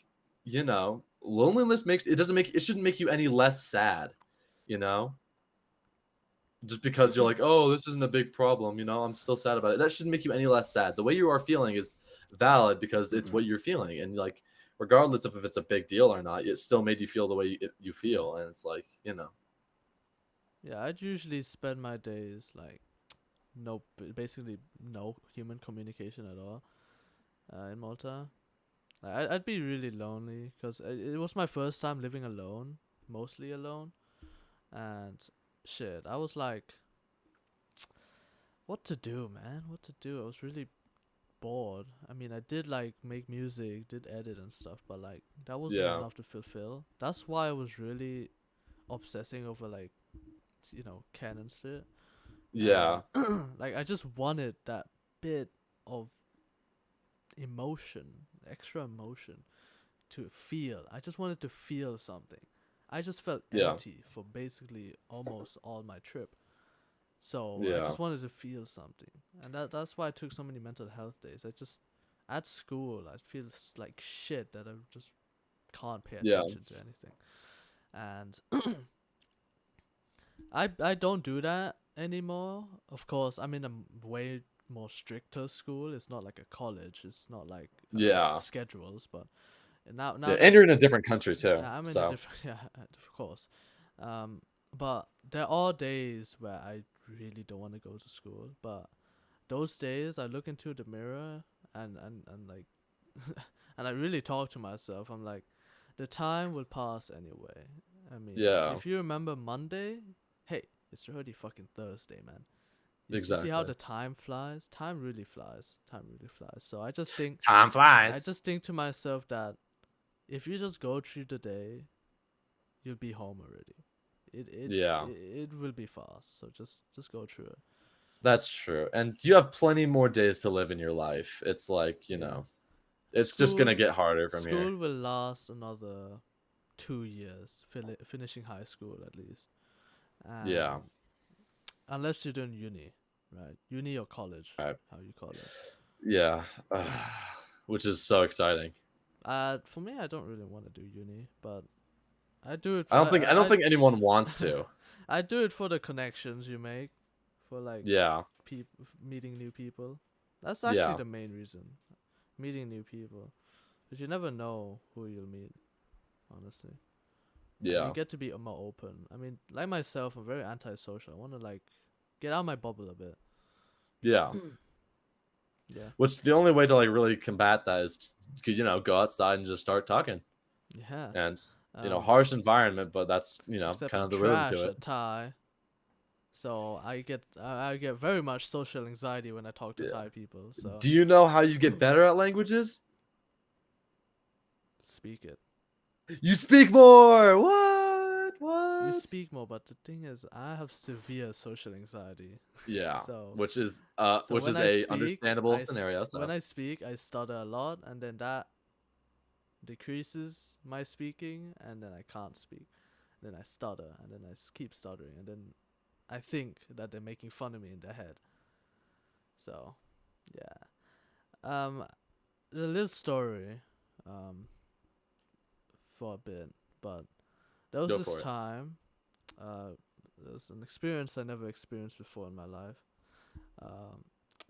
loneliness makes it doesn't make it shouldn't make you any less sad. You know, just because you're like, oh, this isn't a big problem. I'm still sad about it. That shouldn't make you any less sad. The way you are feeling is valid because it's what you're feeling, and like, regardless of if it's a big deal or not, it still made you feel the way you feel, and it's like, Yeah, I'd usually spend my days like basically no human communication at all in Malta. I'd be really lonely because it was my first time living alone, mostly alone, and shit, I was like, what to do, man? What to do? I was really bored. I mean, I did like make music, did edit and stuff, but like that wasn't yeah, enough to fulfill. That's why I was really obsessing over like Ken and shit, and yeah, like I just wanted that bit of emotion, extra emotion to feel. I just wanted to feel something. I just felt yeah, empty for basically almost all my trip. So I yeah, just wanted to feel something. And that's why I took so many mental health days. I just at school I feel like shit that I just can't pay yeah, attention to anything. And I don't do that anymore. Of course, I'm in a way more stricter school. It's not like a college. It's not like yeah, schedules, but now yeah. now And that you're in a different country too, I'm in a so different yeah, of course. But there are days where I really don't want to go to school, but those days I look into the mirror and like and I really talk to myself. I'm like, the time will pass anyway. I mean, yeah, if you remember Monday, hey, it's already fucking Thursday, man. You see how exactly. the time flies? Time really flies. Time really flies. So Time I flies. just think to myself that if you just go through the day, you'll be home already. Yeah, It will be fast. So just go through it. that's true. And you have plenty more days to live in your life. It's like, Yeah. it's just gonna get harder from here. School will last another 2 years, finishing high school at least, Yeah. and unless you're doing uni, right? Uni or college, Right. how you call it. Yeah. Which is so exciting. For me, I don't really want to do uni, but I do it. I don't think anyone wants to. I do it for the connections you make, for like Yeah. meeting new people. That's actually Yeah. the main reason, meeting new people, because you never know who you'll meet. Honestly, and you Yeah. get to be more open. I mean, like myself, I'm very antisocial. I want to like get out of my bubble a bit. Yeah. Yeah, Which the only way to like really combat that is to, go outside and just start talking. yeah. And Um, harsh environment, but that's except kind I'm of the rhythm to trash it. at Thai, so I get very much social anxiety when I talk to Yeah. Thai people. So Do you know how you get better at languages? speak it. You speak more. What? You What? speak more, but the thing is, I have severe social anxiety. Yeah, so which is so when I a speak, understandable scenario. when So I speak, I stutter a lot, and then that decreases my speaking, and then I can't speak. Then I stutter, and then keep stuttering, and then I think that they're making fun of me in their head. So, yeah. Um, a little story, um, for a bit, but there was go this for it. time, there was an experience I never experienced before in my life. Um,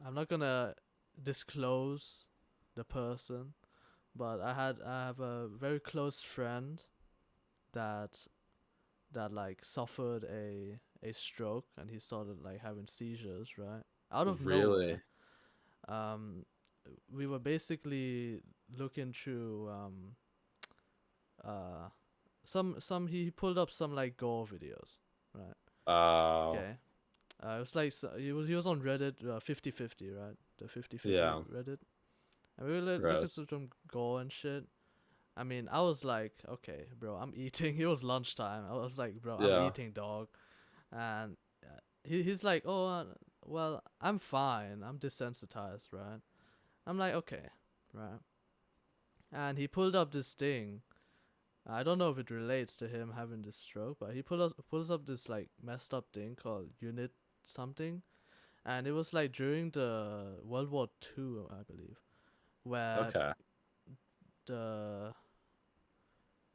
I'm not gonna disclose the person, but I have a very close friend that like suffered a stroke, and he started like having seizures, right, out of Really? nowhere. um we were basically looking through uh he pulled up some like gore videos, right? Oh, Okay. It was like he was on Reddit, 50/50, right? The 50/50 yeah, Reddit, and we were looking at gross. some gore and shit. I mean, I was like, okay, bro, I'm eating. It was lunchtime. I was like, bro, I'm Yeah, eating, dog. And he's like, oh, well, I'm fine. I'm desensitized, right? I'm like, okay, right. And he pulled up this thing. I don't know if it relates to him having this stroke, but he pulls up this like messed up thing called unit something, and it was like during the World War II, I believe, where okay. the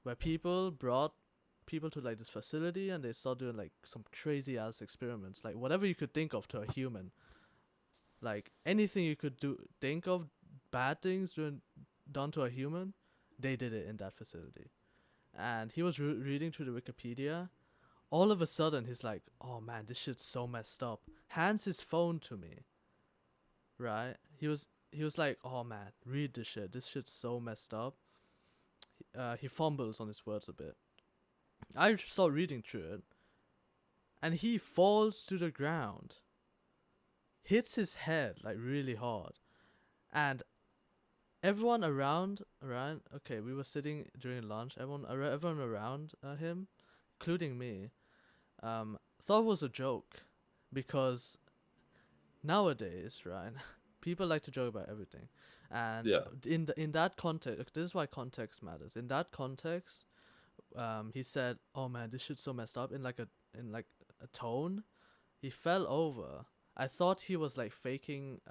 where people brought people to like this facility and they started doing like some crazy ass experiments, like whatever you could think of to a human, like anything you could think of, bad things done to a human, they did it in that facility. And he was reading through the Wikipedia. All of a sudden, he's like, "Oh man, this shit's so messed up." Hands his phone to me, right? He was like, "Oh man, read this shit. This shit's so messed up." He fumbles on his words a bit. I start reading through it, and he falls to the ground, hits his head like really hard, and everyone around, right? Okay, we were sitting during lunch. Everyone around him, including me, thought it was a joke, because nowadays, right, people like to joke about everything, and Yeah. in that context, this is why context matters. In that context, he said, "Oh man, this shit's so messed up," in like a tone. He fell over. I thought he was like faking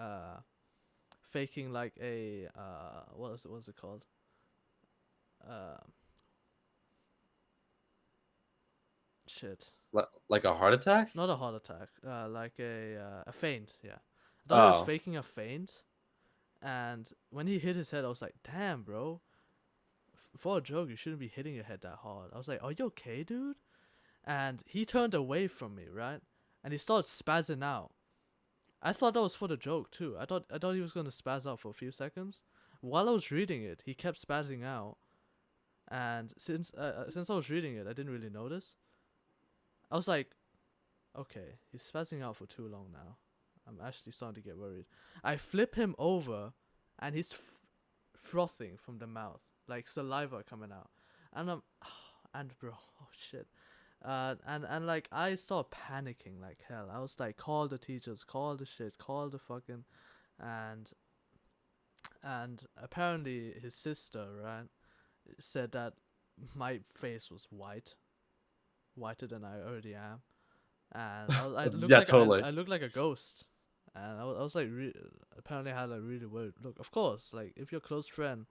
like a what's it called? Uh, shit. Like a heart attack? Not a heart attack. Like a faint. Yeah. I thought he was Oh, faking a faint, and when he hit his head, I was like, "Damn, bro! For a joke, you shouldn't be hitting your head that hard." I was like, "Are you okay, dude?" And he turned away from me, right? And he started spazzing out. I thought that was for the joke too. I thought he was gonna spaz out for a few seconds. While I was reading it, he kept spazzing out, and since I was reading it, I didn't really notice. I was like, okay, he's spazzing out for too long now. I'm actually starting to get worried. I flip him over, and he's frothing from the mouth, like saliva coming out, and and bro, oh shit. And like I started panicking like hell. I was like, call the teachers, call the shit, call the fucking, and apparently his sister, right, said that my face was whiter than I already am, and I looked yeah, like totally. I looked like a ghost, and I was like, apparently I had a really weird look. Of course, like if your close friend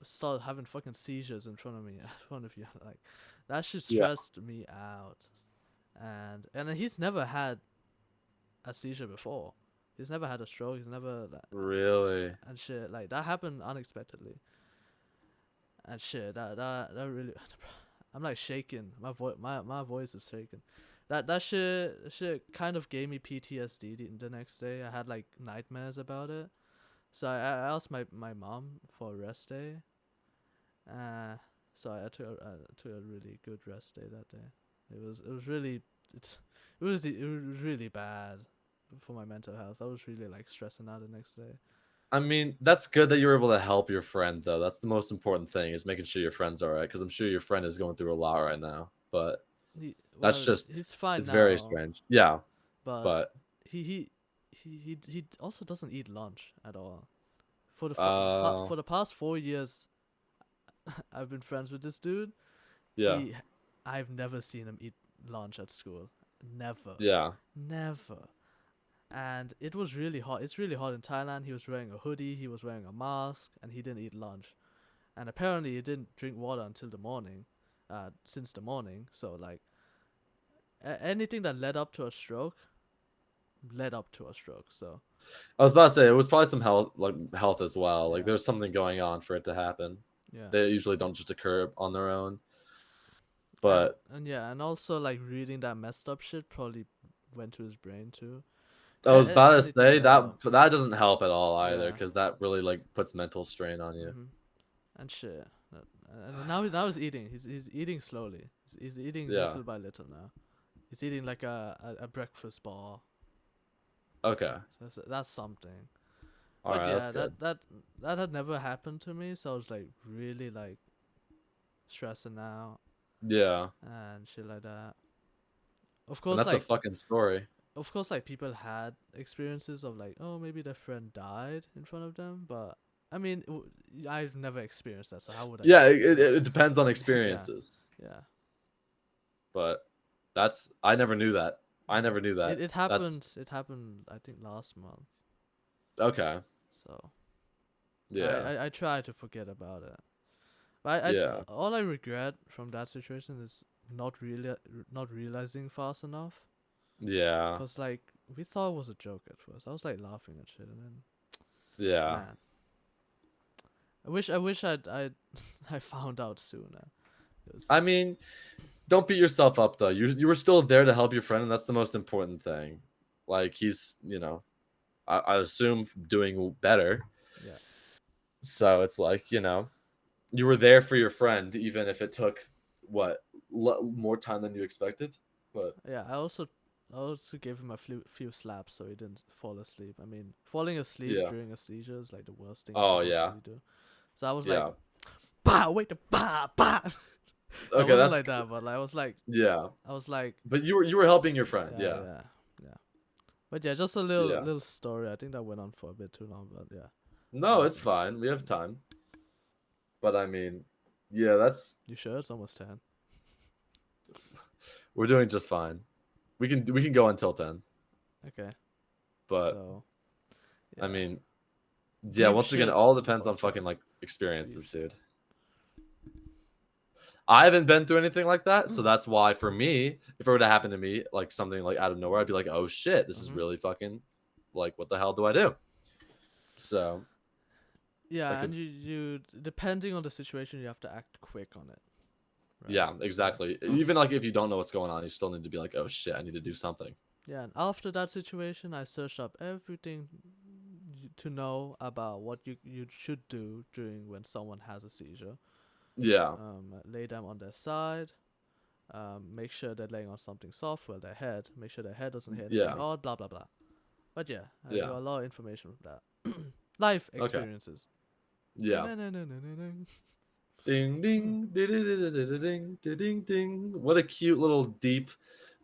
start having fucking seizures in front of me, in front of you, like that shit Yeah. stressed me out, and he's never had a seizure before. He's never had a stroke. He's never Really? and shit like that happened unexpectedly, and shit that really. I'm like shaking. My voice is shaking. That shit kind of gave me PTSD the next day. I had like nightmares about it. So I asked my mom for a rest day. Uh, so I took a really good rest day that day. It was really it, it was really bad for my mental health. I was really like stressing out the next day. I mean, that's good that you were able to help your friend, though. That's the most important thing is making sure your friend's all right, because I'm sure your friend is going through a lot right now. But that's just, He's fine it's very now, strange. Yeah, but but he he he also doesn't eat lunch at all. uh, For the past 4 years, I've been friends with this dude. yeah, He, I've never seen him eat lunch at school. Never, yeah. never. And it was really hot. It's really hot in Thailand. He was wearing a hoodie. He was wearing a mask, and he didn't eat lunch. And apparently, he didn't drink water until the morning. Since the morning. So like, anything that led up to a stroke led up to a stroke. So I was about to say it was probably some health as well. Like yeah, there's something going on for it to happen. yeah. They usually don't just occur on their own. and But and yeah, and also like reading that messed up shit probably went to his brain too. I was about to Anything say that that doesn't help at all either, yeah, because that really like puts mental strain on you. and shit. and now he's eating. He's eating slowly. He's eating Yeah. little by little now. He's eating like a breakfast bar. Okay. So that's something. All But right. That's yeah, good. that had never happened to me, so I was like really like stressing out Yeah. and shit like that. Of And course, that's a like fucking story. people had experiences of like, oh, maybe their friend died in front of them, but I mean, I've never experienced that, so how would I Yeah. know? It depends on Yeah, experiences. yeah. But I never knew that. I never knew that. It That's happened. It happened. I think last month. okay. So Yeah. I try to forget about it. But Yeah. all I regret from that situation is not realizing fast enough. Yeah. Cause like we thought it was a joke at first. I was like laughing at shit, and then Yeah. man, I wish I I found out sooner. It was I mean, don't beat yourself up though. You were still there to help your friend, and that's the most important thing. Like he's, I assume doing better. yeah, So it's like, you were there for your friend, even if it took what more time than you expected. But yeah. I also gave him a few slaps so he didn't fall asleep. I mean, falling asleep yeah. during a seizure is like the worst thing you Oh can yeah. possibly do. So I was like, Yeah. bah, wait, bah, bah. I Okay, wasn't that's like that, but like, yeah. I was like, But you were helping your friend. yeah, Yeah. yeah, yeah. But yeah, just a Yeah. little story. I think that went on for a bit too long, but yeah. No, it's fine. We have time. But I mean, yeah, You sure it's almost 10? we're doing just fine. We can go until 10. Okay, But so I yeah, mean, yeah, deep once again, it shit all on the depends on fucking podcast. like Deep experiences, shit. dude. I haven't been through anything like that, so that's why for me, if it were to happen to me, like something like out of nowhere, I'd be like, "Oh shit, this is Mhm. really fucking like what the hell do I do?" So, that Yeah, and could you depending on the situation, you have to act quick on it, right? yeah, So exactly. Even like if you don't know what's going on, you still need to be like, "Oh shit, I need to do something." yeah, and after that situation, I searched up everything to know about what you should do during when someone has a seizure. Yeah. Lay them on their side. Make sure they're laying on something soft, well, their head. Make sure their head doesn't hit anything Yeah. hard. Blah blah blah. But yeah, I Yeah. got a lot of information from that. Life Okay. experiences. Yeah. Dun-dun-dun-dun-dun-dun. Ding ding ding ding ding ding ding. What a cute little deep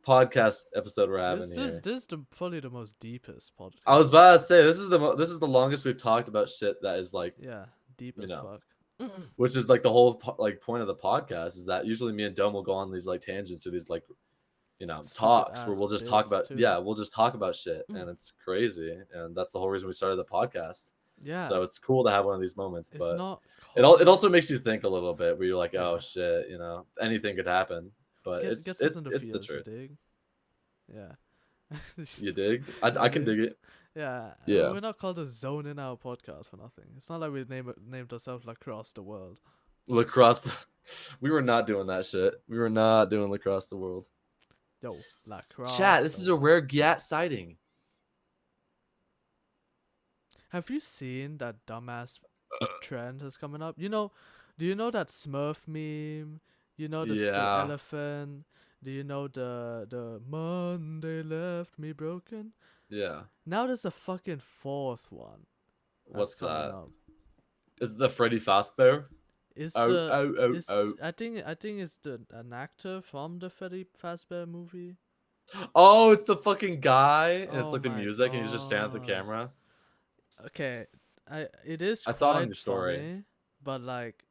podcast episode we're having here. This is probably the most deepest podcast. I was I've about to done. say this is the longest we've talked about shit that is like, Yeah, deep you as know, fuck. which is like the whole like point of the podcast is that usually me and Dome will go on these like tangents or these like, Stupid talks where ass we'll just talk bits about too. we'll just talk about shit and it's crazy and that's the whole reason we started the podcast. Yeah, So it's cool to have one of these moments, it's but not it called. also makes you think a little bit where you're like, oh Yeah, shit, anything could happen. But gets us in the it's the feels. You truth. dig? Yeah. You dig? I You can dig dig? it. Yeah, Yeah. we're not called a Zonin Out Podcast for nothing. It's not like we named ourselves across the world. Lacrosse. We were not doing that shit. We were not doing lacrosse the world. Yo, lacrosse. Chat, this is a rare GAT sighting. Have you seen that dumbass trend that's coming up? Do you know that Smurf meme? You know the Yeah. elephant? Do you know the Monday left me broken? Yeah. Now there's a fucking fourth one that's What's coming that? up. Is it the Freddy Fazbear? Is Oh, the oh, oh, is oh. I think it's an actor from the Freddy Fazbear movie. Oh, it's the fucking guy, and it's Oh like the my music, and he's just standing at the god. camera. Okay, it is I saw it on your quite story. funny, but like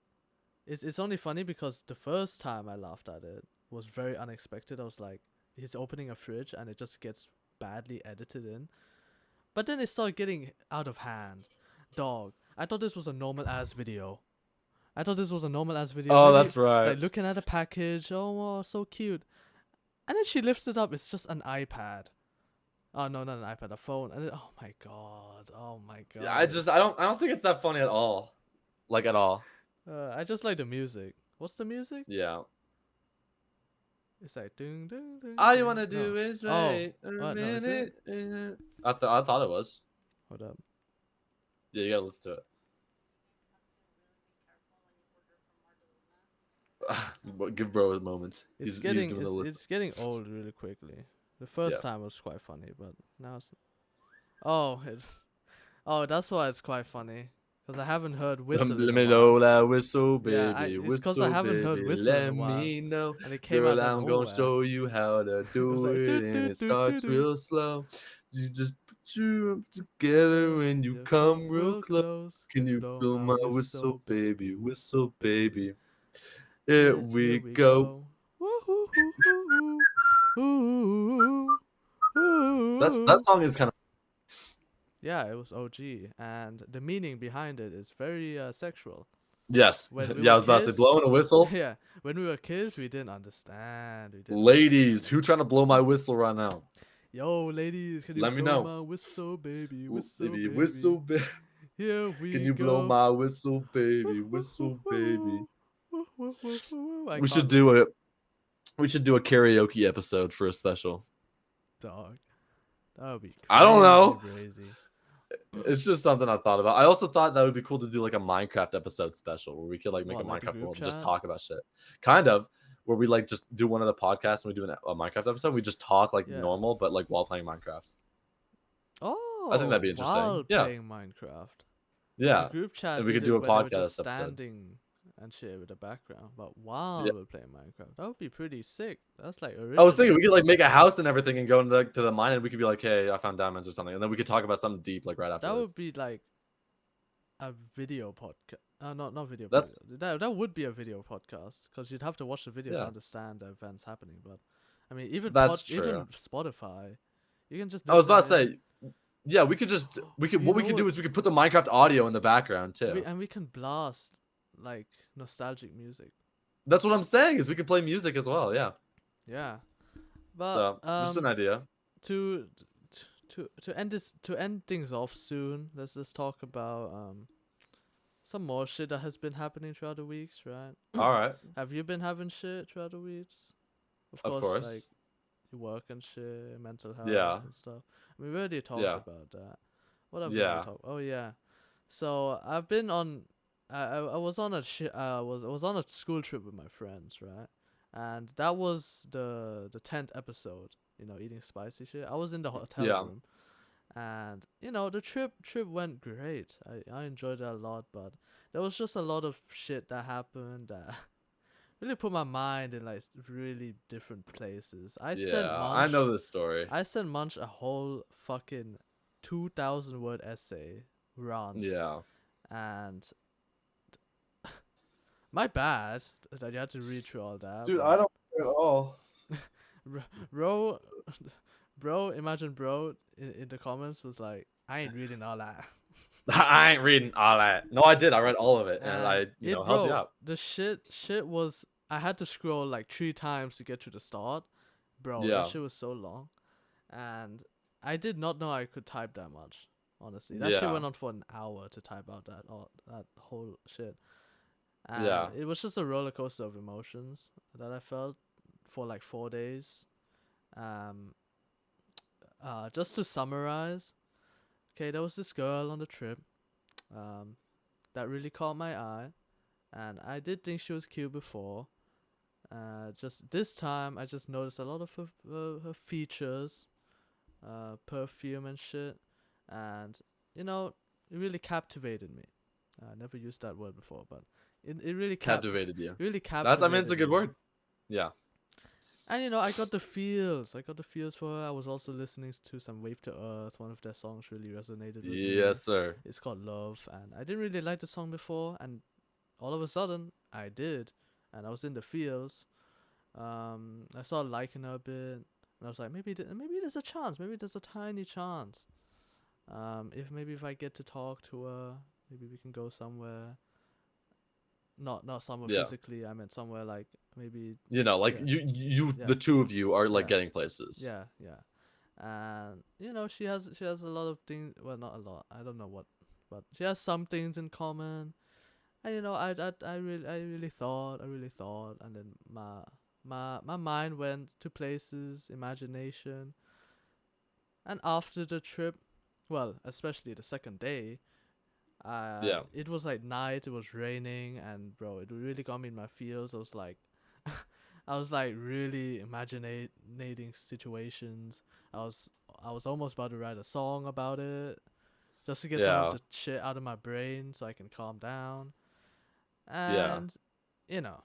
it's only funny because the first time I laughed at it was very unexpected. I was like, he's opening a fridge and it just gets badly edited in. But then it started getting out of hand. Dog. I thought this was a normal ass video. Oh, Maybe that's right. like looking at a package, oh wow, so cute. And then she lifts it up, it's just an iPad. Oh no, not an iPad, a phone. And oh my god. Oh my god. Yeah, I don't think it's that funny at all. Like at all. I just like the music. What's the music? Yeah. It's like ding ding ding. All you ding. wanna do No. is Oh. wait a What? No, is it? minute. I thought it was. Hold up. Yeah, you gotta listen to it. Give bro a moment. It's He's getting doing the list. it's getting old really quickly. The Yeah. first time was quite funny, but now it's that's why it's quite funny, because I haven't heard whistle Let in a me know while. that whistle, Yeah, baby, it's because I whistle, haven't heard baby. whistle in Let a while, me know, and it came girl. out of I'm gonna nowhere. show you how to It was do like do it, and do it do do starts do. real slow. You just put you up together when you come real close. Can you blow my whistle, baby, whistle, baby? Here Yes, here we we go. go. Woo-hoo-hoo-hoo-hoo. That Ooh. song is kind of Yeah, it was OG, and the meaning behind it is very sexual. yes. When we Yeah, I were was about to say kids, blowing a whistle. yeah, when we were kids, we didn't understand. We didn't Ladies, understand who trying to blow my whistle right now? Yo, ladies, can you Let me blow know. my whistle, baby? Whistle, Baby, baby. whistle, baby. Here Can we you blow go. my whistle, baby? Whistle, baby. I We should can't do whistle, a we should do a karaoke episode for a special. dog. That would be I don't know. crazy. It's just something I thought about. I also thought that would be cool to do like a Minecraft episode special where we could like make What, a like the Minecraft group world and just chat? talk about shit. Kind of where we like just do one of the podcasts and we do a Minecraft episode. We just talk like Yeah. normal, but like while playing Minecraft. Oh, I think that'd be interesting. while Yeah. playing Minecraft. Yeah. The group chat And we did could it do a when they were just podcast episode. standing and shit with the background. But while Yeah. we're playing Minecraft, that would be pretty sick. That's like original. I was thinking we could like make a house and everything and go into to the mine and we could be like, hey, I found diamonds or something, and then we could talk about something deep like right after That this. would be like a video podcast. Not video. That's- podcast. That would be a video podcast, because you'd have to watch the video to Yeah. understand the events happening. But I mean, even That's even Spotify, you can just. I was about to listen say, yeah, we could just You what we know could do what? is we could put the Minecraft audio in the background too. and we can blast like nostalgic music. That's what I'm saying is we could play music as well. Yeah. Yeah. But So just an idea. to end things off soon, let's just talk about some more shit that has been happening throughout the weeks, right? All right. Have you been having shit throughout the weeks? Of course. Like your work and shit, mental health Yeah. and stuff. I mean, we already talked Yeah. about that. What have we Yeah. talked? Oh yeah. So I've been on. I was on a I was on a school trip with my friends, right? And that was the 10th episode. You know, eating spicy shit. I was in the hotel Yeah. room, and you know the trip went great. I enjoyed it a lot, but there was just a lot of shit that happened that really put my mind in like really different places. I sent Yeah. Munch. I know this story. I sent Munch a whole fucking 2,000-word essay rant. Yeah. And my bad that you had to read through all that. Dude, but I don't care at all. bro, imagine bro in the comments was like, I ain't reading all that. I ain't reading all that. No, I did. I read all of it, and I, it, helped you bro, out. the shit was, I had to scroll like 3 times to get to the start. Bro, Yeah. that shit was so long. And I did not know I could type that much, honestly. That shit Yeah. went on for an hour to type out that whole shit. And Yeah. it was just a roller coaster of emotions that I felt for like 4 days. Just to summarize, okay, there was this girl on the trip, that really caught my eye, and I did think she was cute before. Just this time, I just noticed a lot of her features, perfume and shit, and you know, it really captivated me. I never used that word before, but it really Captivated you. really captivated. That's, I mean, it's a good me. word. Yeah. And you know, I got the feels. For her. I was also listening to some Wave to Earth. One of their songs really resonated with me. Yes, sir. It's called Love, and I didn't really like the song before, and all of a sudden I did, and I was in the feels. I started liking her a bit, and I was like, maybe there's a chance. Maybe there's a tiny chance. If I get to talk to her, maybe we can go somewhere. Not somewhere Yeah. physically. I meant somewhere like maybe. You know, like Yeah. you Yeah. the two of you are like Yeah. getting places. Yeah. And you know, she has a lot of things. Well, not a lot. I don't know what, but she has some things in common. And you know, I really thought, and then my mind went to places, imagination. And after the trip, well, especially the second day, Yeah. it was like night. It was raining, and bro, it really got me in my feels. I was like, I was like really imaginating situations. I was I was almost about to write a song about it just to get some of Yeah. the shit out of my brain so I can calm down. Yeah. And you know,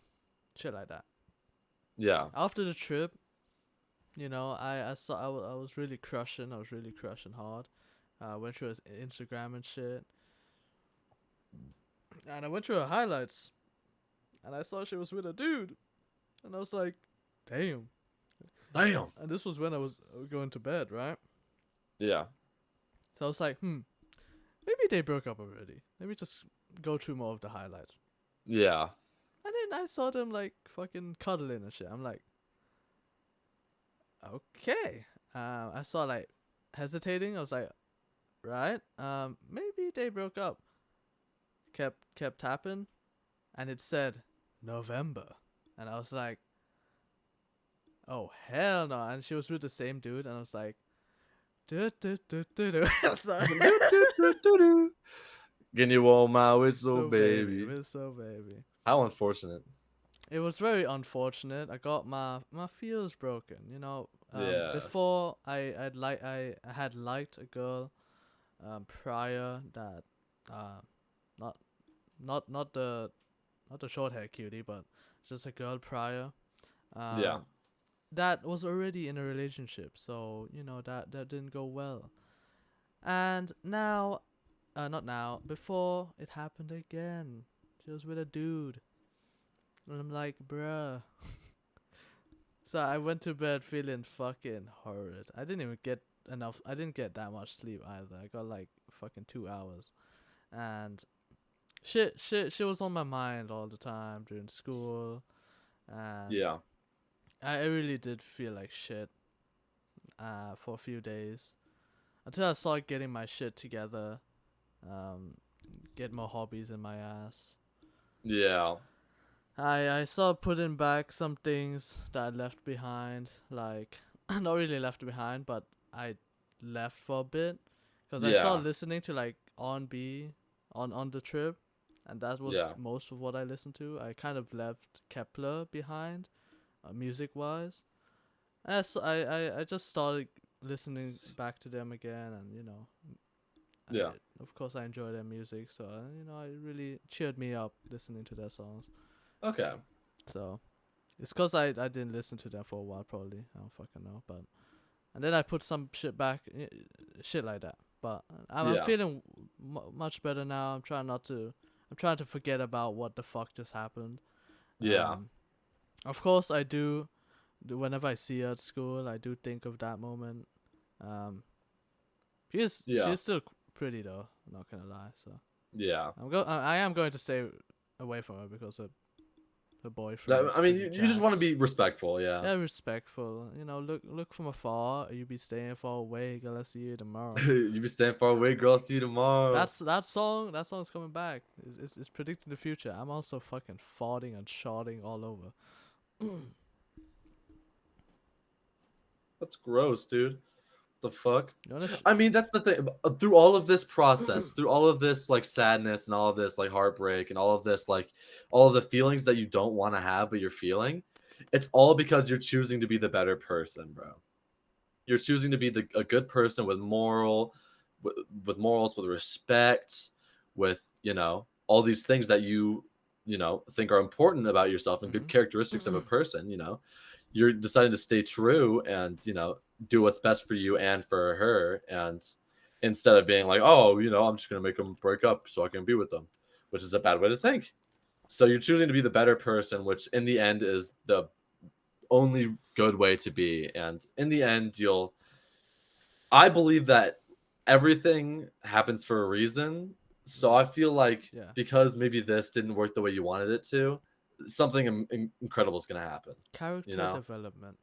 shit like that. Yeah. After the trip, I saw I was really crushing. I was really crushing hard. Went through his Instagram and shit, and I went through her highlights, and I saw she was with a dude, and I was like, damn. Damn. And this was when I was going to bed, right? Yeah. So I was like, maybe they broke up already. Let me just go through more of the highlights. Yeah. And then I saw them like fucking cuddling and shit. I'm like, okay. I saw like hesitating. I was like, right. Maybe they broke up. Kept tapping, and it said November, and I was like, oh hell no. And she was with the same dude, and I was like, sorry. Can you all my whistle, So baby? so baby. How unfortunate. It was very unfortunate. I got my feels broken. Yeah. Before I had liked a girl, prior that, not not the short hair cutie, but just a girl prior. Yeah. That was already in a relationship, so that didn't go well. And now, not now, before it happened again. She was with a dude, and I'm like, bruh. So I went to bed feeling fucking horrid. I didn't even get enough. I didn't get that much sleep either. I got like fucking 2 hours, and shit was on my mind all the time during school, and Yeah. I really did feel like shit for a few days until I started getting my shit together, um get more hobbies in my ass. Yeah. I started putting back some things that I left behind, like not really left behind, but I left for a bit because I Yeah. started listening to like R&B on the trip, and that was Yeah. most of what I listened to. I kind of left Kepler behind, music wise. And I just started listening back to them again, and I Yeah. of course I enjoy their music, so it really cheered me up listening to their songs. Okay. So it's cause I didn't listen to them for a while, probably. I don't fucking know, but and then I put some shit back, shit like that. But I'm Yeah. feeling much better now. I'm trying to forget about what the fuck just happened. Yeah. Of course I do. Whenever I see her at school, I do think of that moment. Um, she Yeah. is still pretty though. I'm not gonna lie. So Yeah. I am going to stay away from her because her boyfriend is I mean, pretty you just want to jacked. be respectful. Yeah. Yeah, respectful. Look from afar. You be staying far away. Gonna see you tomorrow. You be staying far away, girl. See you tomorrow. That song. That song's coming back. It's predicting the future. I'm also fucking farting and sharding all over. That's gross, dude. The fuck? You wanna? I mean, that's the thing. Through all of this process, through all of this like sadness and all of this like heartbreak and all of this like all of the feelings that you don't want to have but you're feeling, it's all because you're choosing to be the better person, bro. You're choosing to be a good person with with morals, with respect, with all these things that you think are important about yourself and good Mhm. characteristics of a person. You're deciding to stay true and do what's best for you and for her, and instead of being like, oh, I'm just gonna make them break up so I can be with them, which is a bad way to think. So you're choosing to be the better person, which in the end is the only good way to be. And in the end, I believe that everything happens for a reason. So I feel like Yeah. because maybe this didn't work the way you wanted it to, something incredible is going to happen. Character development.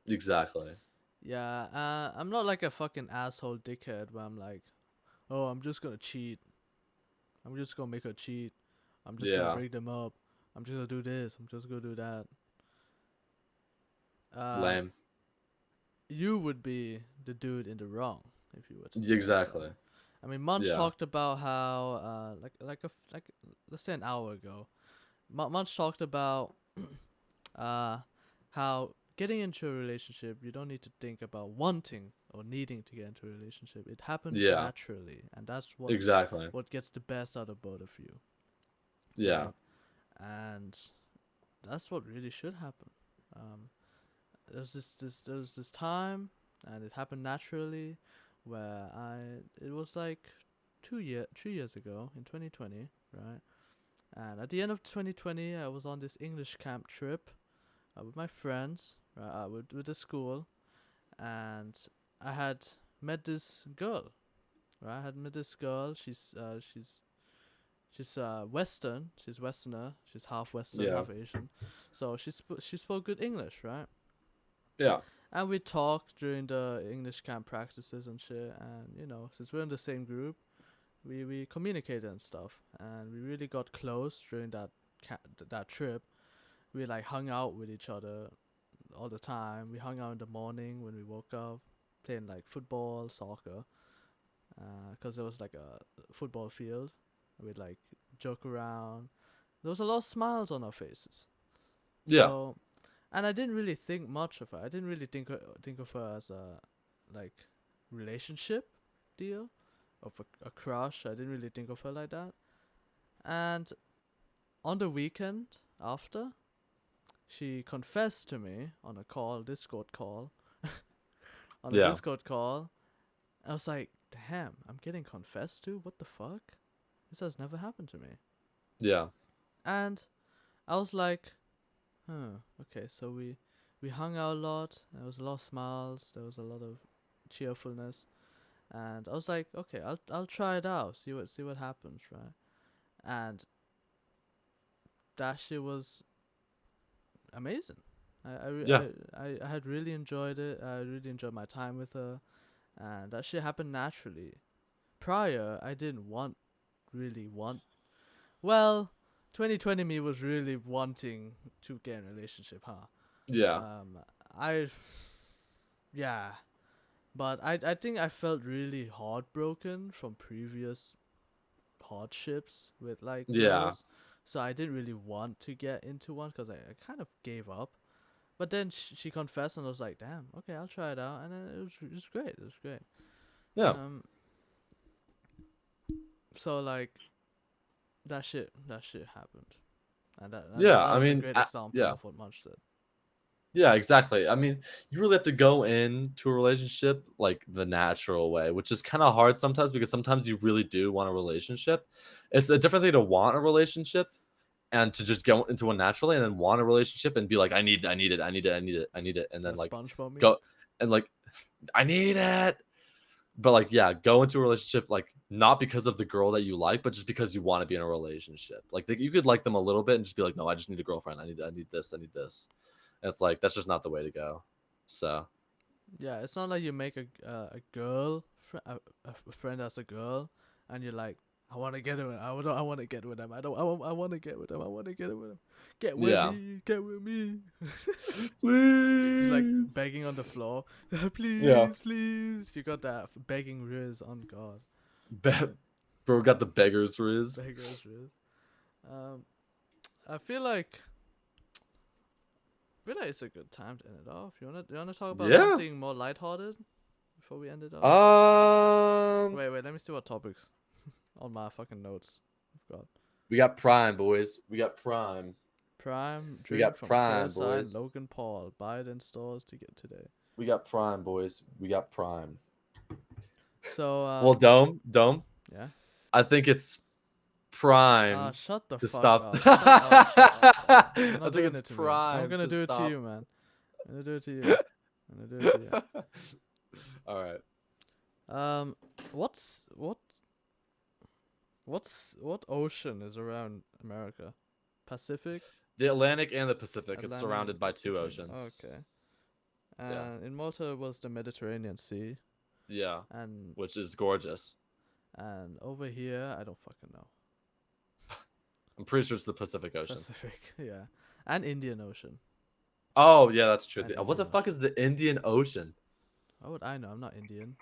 Exactly. Yeah. I'm not like a fucking asshole dickhead where I'm like, oh, I'm just gonna cheat. I'm just gonna make her cheat. I'm just gonna Yeah. break them up. I'm just gonna do this. I'm just gonna do that. Um, Lame. you would be the dude in the wrong if you were to say so. Exactly. I mean, Munch Yeah. talked about how, like let's say an hour ago, Munch talked about, uh, how getting into a relationship, you don't need to think about wanting or needing to get into a relationship. It happens Yeah. naturally, and that's Exactly. what gets the best out of both of you, Yeah. right? And that's what really should happen. Um, there was this time, and it happened naturally, where it was like 3 years ago in 2020, right? And at the end of 2020, I was on this English camp trip with my friends, right, with the school, and I had met this girl. Right, I had met this girl. She's Western. She's Westerner. She's half Western, Yeah. half Asian. So she spoke good English, right? Yeah. And we talked during the English camp practices and shit. And since we're in the same group, we communicated and stuff. And we really got close during that trip. We like hung out with each other all the time. We hung out in the morning when we woke up, playing like football, soccer. Because there was like a football field. We'd like joke around. There was a lot of smiles on our faces. Yeah. So, and I didn't really think much of her. I didn't really think of her as a like relationship deal, of a crush. I didn't really think of her like that. And on the weekend after, she confessed to me on a Discord call. On a Yeah. Discord call, I was like, damn, I'm getting confessed to? What the fuck? This has never happened to me. Yeah. And I was like, okay, so we hung out a lot. There was a lot of smiles. There was a lot of cheerfulness. And I was like, okay, I'll try it out. See what happens, right? And that shit was amazing. Yeah. I had really enjoyed it. I really enjoyed my time with her. And that shit happened naturally. Prior, I didn't really want. Well, 2020 me was really wanting to get in a relationship, huh? Yeah. I, yeah, but I think I felt really heartbroken from previous hardships with like Yeah. girls, so I didn't really want to get into one because I kind of gave up. But then she confessed, and I was like, damn, okay, I'll try it out, and then it was great. It was great. Yeah. So like that shit happened, and that Yeah. that I was a mean, great example yeah. of what Munch said. Yeah, exactly. I mean, you really have to go into a relationship like the natural way, which is kind of hard sometimes because sometimes you really do want a relationship. It's a different thing to want a relationship and to just go into one naturally and then want a relationship and be like, I need it, I need it, I need it, I need it, I need it. And then That like SpongeBob meme. go and like, I need it. But like, yeah, go into a relationship like not because of the girl that you like, but just because you want to be in a relationship. Like you could like them a little bit and just be like, no, I just need a girlfriend. I need this, I need this. And it's like that's just not the way to go. So Yeah, it's not like you make a girl a friend as a girl, and you're like, I want to get with them. I want to get with them. I want to get with them. I want to get with them. Get with yeah, me. Get with me. please, Like begging on the floor. Please, yeah, please. You got that begging riz on God. bro got the beggars riz. Beggars riz. I feel like it's a good time to end it off. You wanna talk about Yeah. something more lighthearted before we end it off? Wait, let me see what topics on my fucking notes I've got. We got Prime, boys. We got Prime. Prime We drink got from Prime, KSI boys. and Logan Paul. Buy it in stores to get today. We got Prime, boys. We got Prime. So Well, Dome. Yeah. I think it's prime Shut the to fuck stop. up. Shut up. You're I not think doing it's it to prime. me. I'm gonna to do it stop. to you, man. I'm gonna do it to you. I'm gonna do it to you. All right. What ocean is around America? Pacific? The Atlantic and the Pacific. It's Atlantic surrounded and by two Pacific. oceans. Okay. Yeah. And in Malta was the Mediterranean Sea. Yeah. And Which is gorgeous. And over here, I don't fucking know. I'm pretty sure it's the Pacific Ocean. Pacific, yeah. And Indian Ocean. Oh, yeah, that's true. And What the Indian fuck is the Indian Ocean? How would I know? I'm not Indian.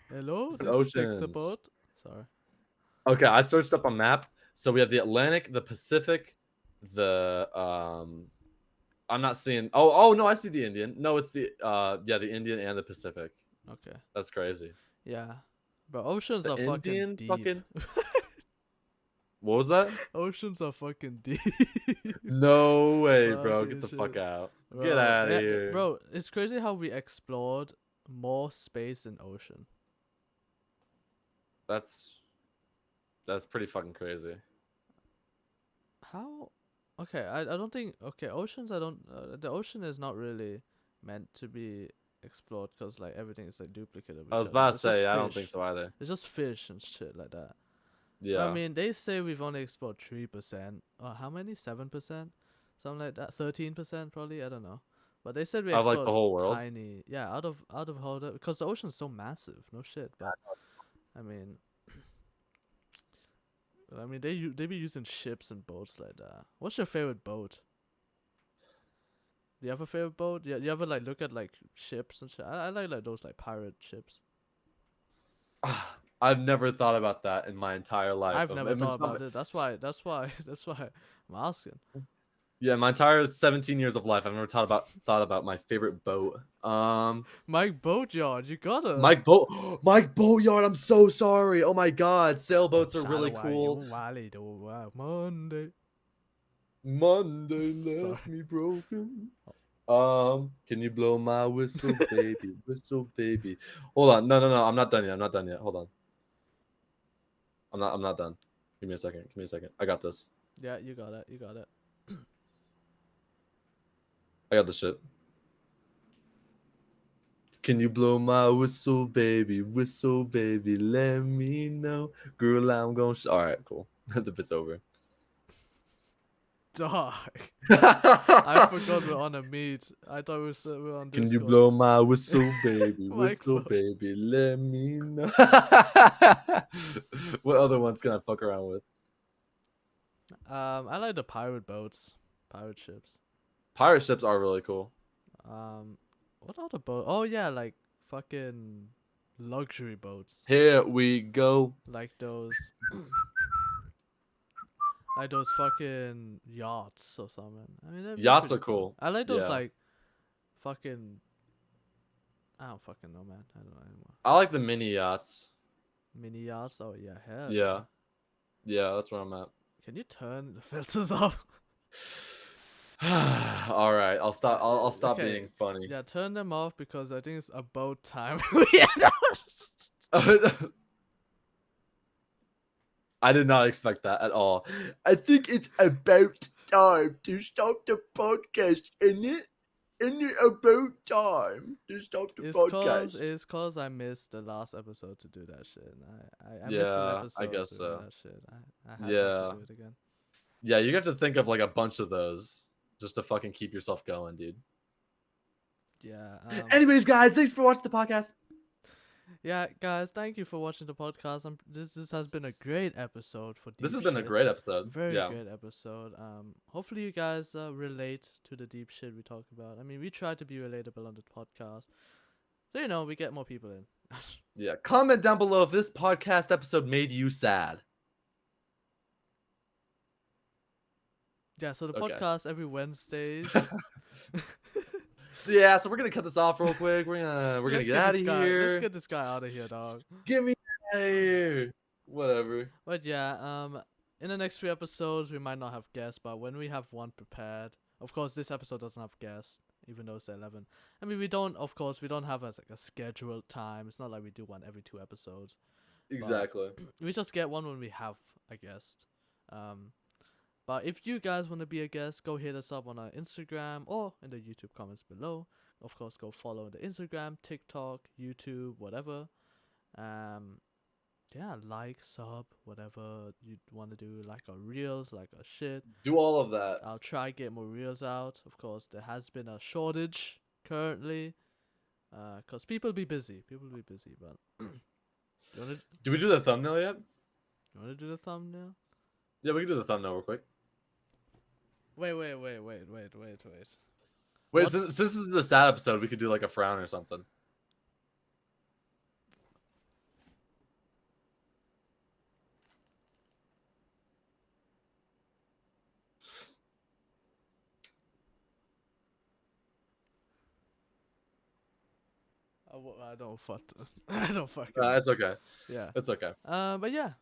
Hello? This Oceans. is tech support. Sorry. Okay, I searched up a map. So we have the Atlantic, the Pacific, the I'm not seeing. Oh no, I see the Indian. No, it's the the Indian and the Pacific. Okay. That's crazy. Yeah. Bro, oceans The are fucking Indian deep. fucking. What was that? Oceans are fucking deep. No way, bro. Get Fucking the fuck shit. out. Get Bro, out of here. bro, it's crazy how we explored more space than ocean. That's pretty fucking crazy. How? Okay, I don't think. Okay, oceans, I don't. The ocean is not really meant to be explored because, like, everything is, like, duplicate of I each was other. about to It's just say I don't think fish. so either. It's just fish and shit like that. I Yeah. mean, they say we've only explored 3%. How many? 7%? Something like that. 13% probably. I don't know. But they said we Of like the explored whole world. tiny. Yeah, out of whole because the ocean's so massive. No shit. But I mean, they be using ships and boats like that. What's your favorite boat? Do you have a favorite boat? Yeah, you ever like look at like ships and shit? I like those like pirate ships. I've never thought about that in my entire life. I've never thought about it. That's why I'm asking. Yeah, my entire 17 years of life, I've never thought about my favorite boat. Mike Boatyard, you gotta. Mike Boatyard. I'm so sorry. Oh my God, sailboats are really cool. Monday. Monday Sorry. left me broken. Can you blow my whistle, baby? Whistle, baby. Hold on. No. I'm not done yet. Hold on. I'm not done. Give me a second. I got this. Yeah, you got it. I got this shit. Can you blow my whistle, baby? Whistle, baby, let me know. Girl, I'm gonna. All right, cool. The bit's over. Dog. I forgot we're on a meet. I thought we were on Discord. Can you blow my whistle, baby? Whistle, Mike baby, let me know. What other ones can I fuck around with? I like the pirate boats, pirate ships. Pirate ships are really cool. What other boat? Oh yeah, like fucking luxury boats. Here we go. Like those. Like those fucking yachts or something. I mean, Yachts are pretty cool. I like those Yeah. like fucking. I don't fucking know, man. I don't know anymore. I like the mini yachts. Mini yachts. Oh yeah, hell Yeah. Yeah, that's where I'm at. Can you turn the filters off? All right, I'll stop. I'll stop Okay, being funny. Yeah, turn them off because I think it's about time. I did not expect that at all. I think it's about time to stop the podcast, isn't it? Isn't it about time to stop the podcast? It's cause I missed the last episode to do that shit. I missed an Yeah, episode I guess doing so. that shit. I had Yeah. to do it again. Yeah, you have to think of like a bunch of those just to fucking keep yourself going, dude. Yeah. Anyways, guys, thanks for watching the podcast. Yeah, guys, thank you for watching the podcast. This has been a great episode for This deep has been a shit. great episode. Very Yeah. great episode. Hopefully you guys relate to the deep shit we talk about. I mean, we try to be relatable on the podcast, so we get more people in. Yeah. Comment down below if this podcast episode made you sad. Yeah. So the Okay. podcast every Wednesdays. So we're gonna cut this off real quick. We're gonna get out of here. Let's get this guy out of here, dog. Get me out of here. Whatever. But yeah, in the next 3 episodes we might not have guests, but when we have one prepared, of course this episode doesn't have guests, even though it's 11. I mean, we don't have as like a scheduled time. It's not like we do one every 2 episodes. Exactly. We just get one when we have a guest. But if you guys want to be a guest, go hit us up on our Instagram or in the YouTube comments below. Of course, go follow the Instagram, TikTok, YouTube, whatever. Yeah, like, sub, whatever you want to do, like our reels, like our shit. Do all of that. I'll try get more reels out. Of course, there has been a shortage currently, cause people be busy. But Do we do the thumbnail yet? you wanna do the thumbnail? Yeah, we can do the thumbnail real quick. Wait. Wait, since this is a sad episode, we could do like a frown or something. I don't fuck. I don't fucking. It's okay. Yeah. It's okay. But yeah,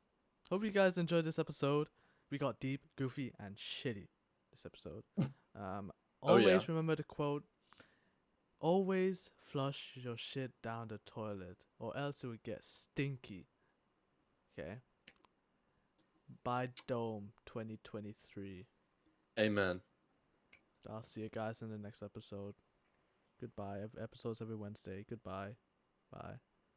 hope you guys enjoyed this episode. We got deep, goofy, and shitty this episode. Oh, yeah. Always remember the quote. Always flush your shit down the toilet, or else it will get stinky. Okay. By Dome 2023. Amen. I'll see you guys in the next episode. Goodbye. Episodes every Wednesday. Goodbye. Bye.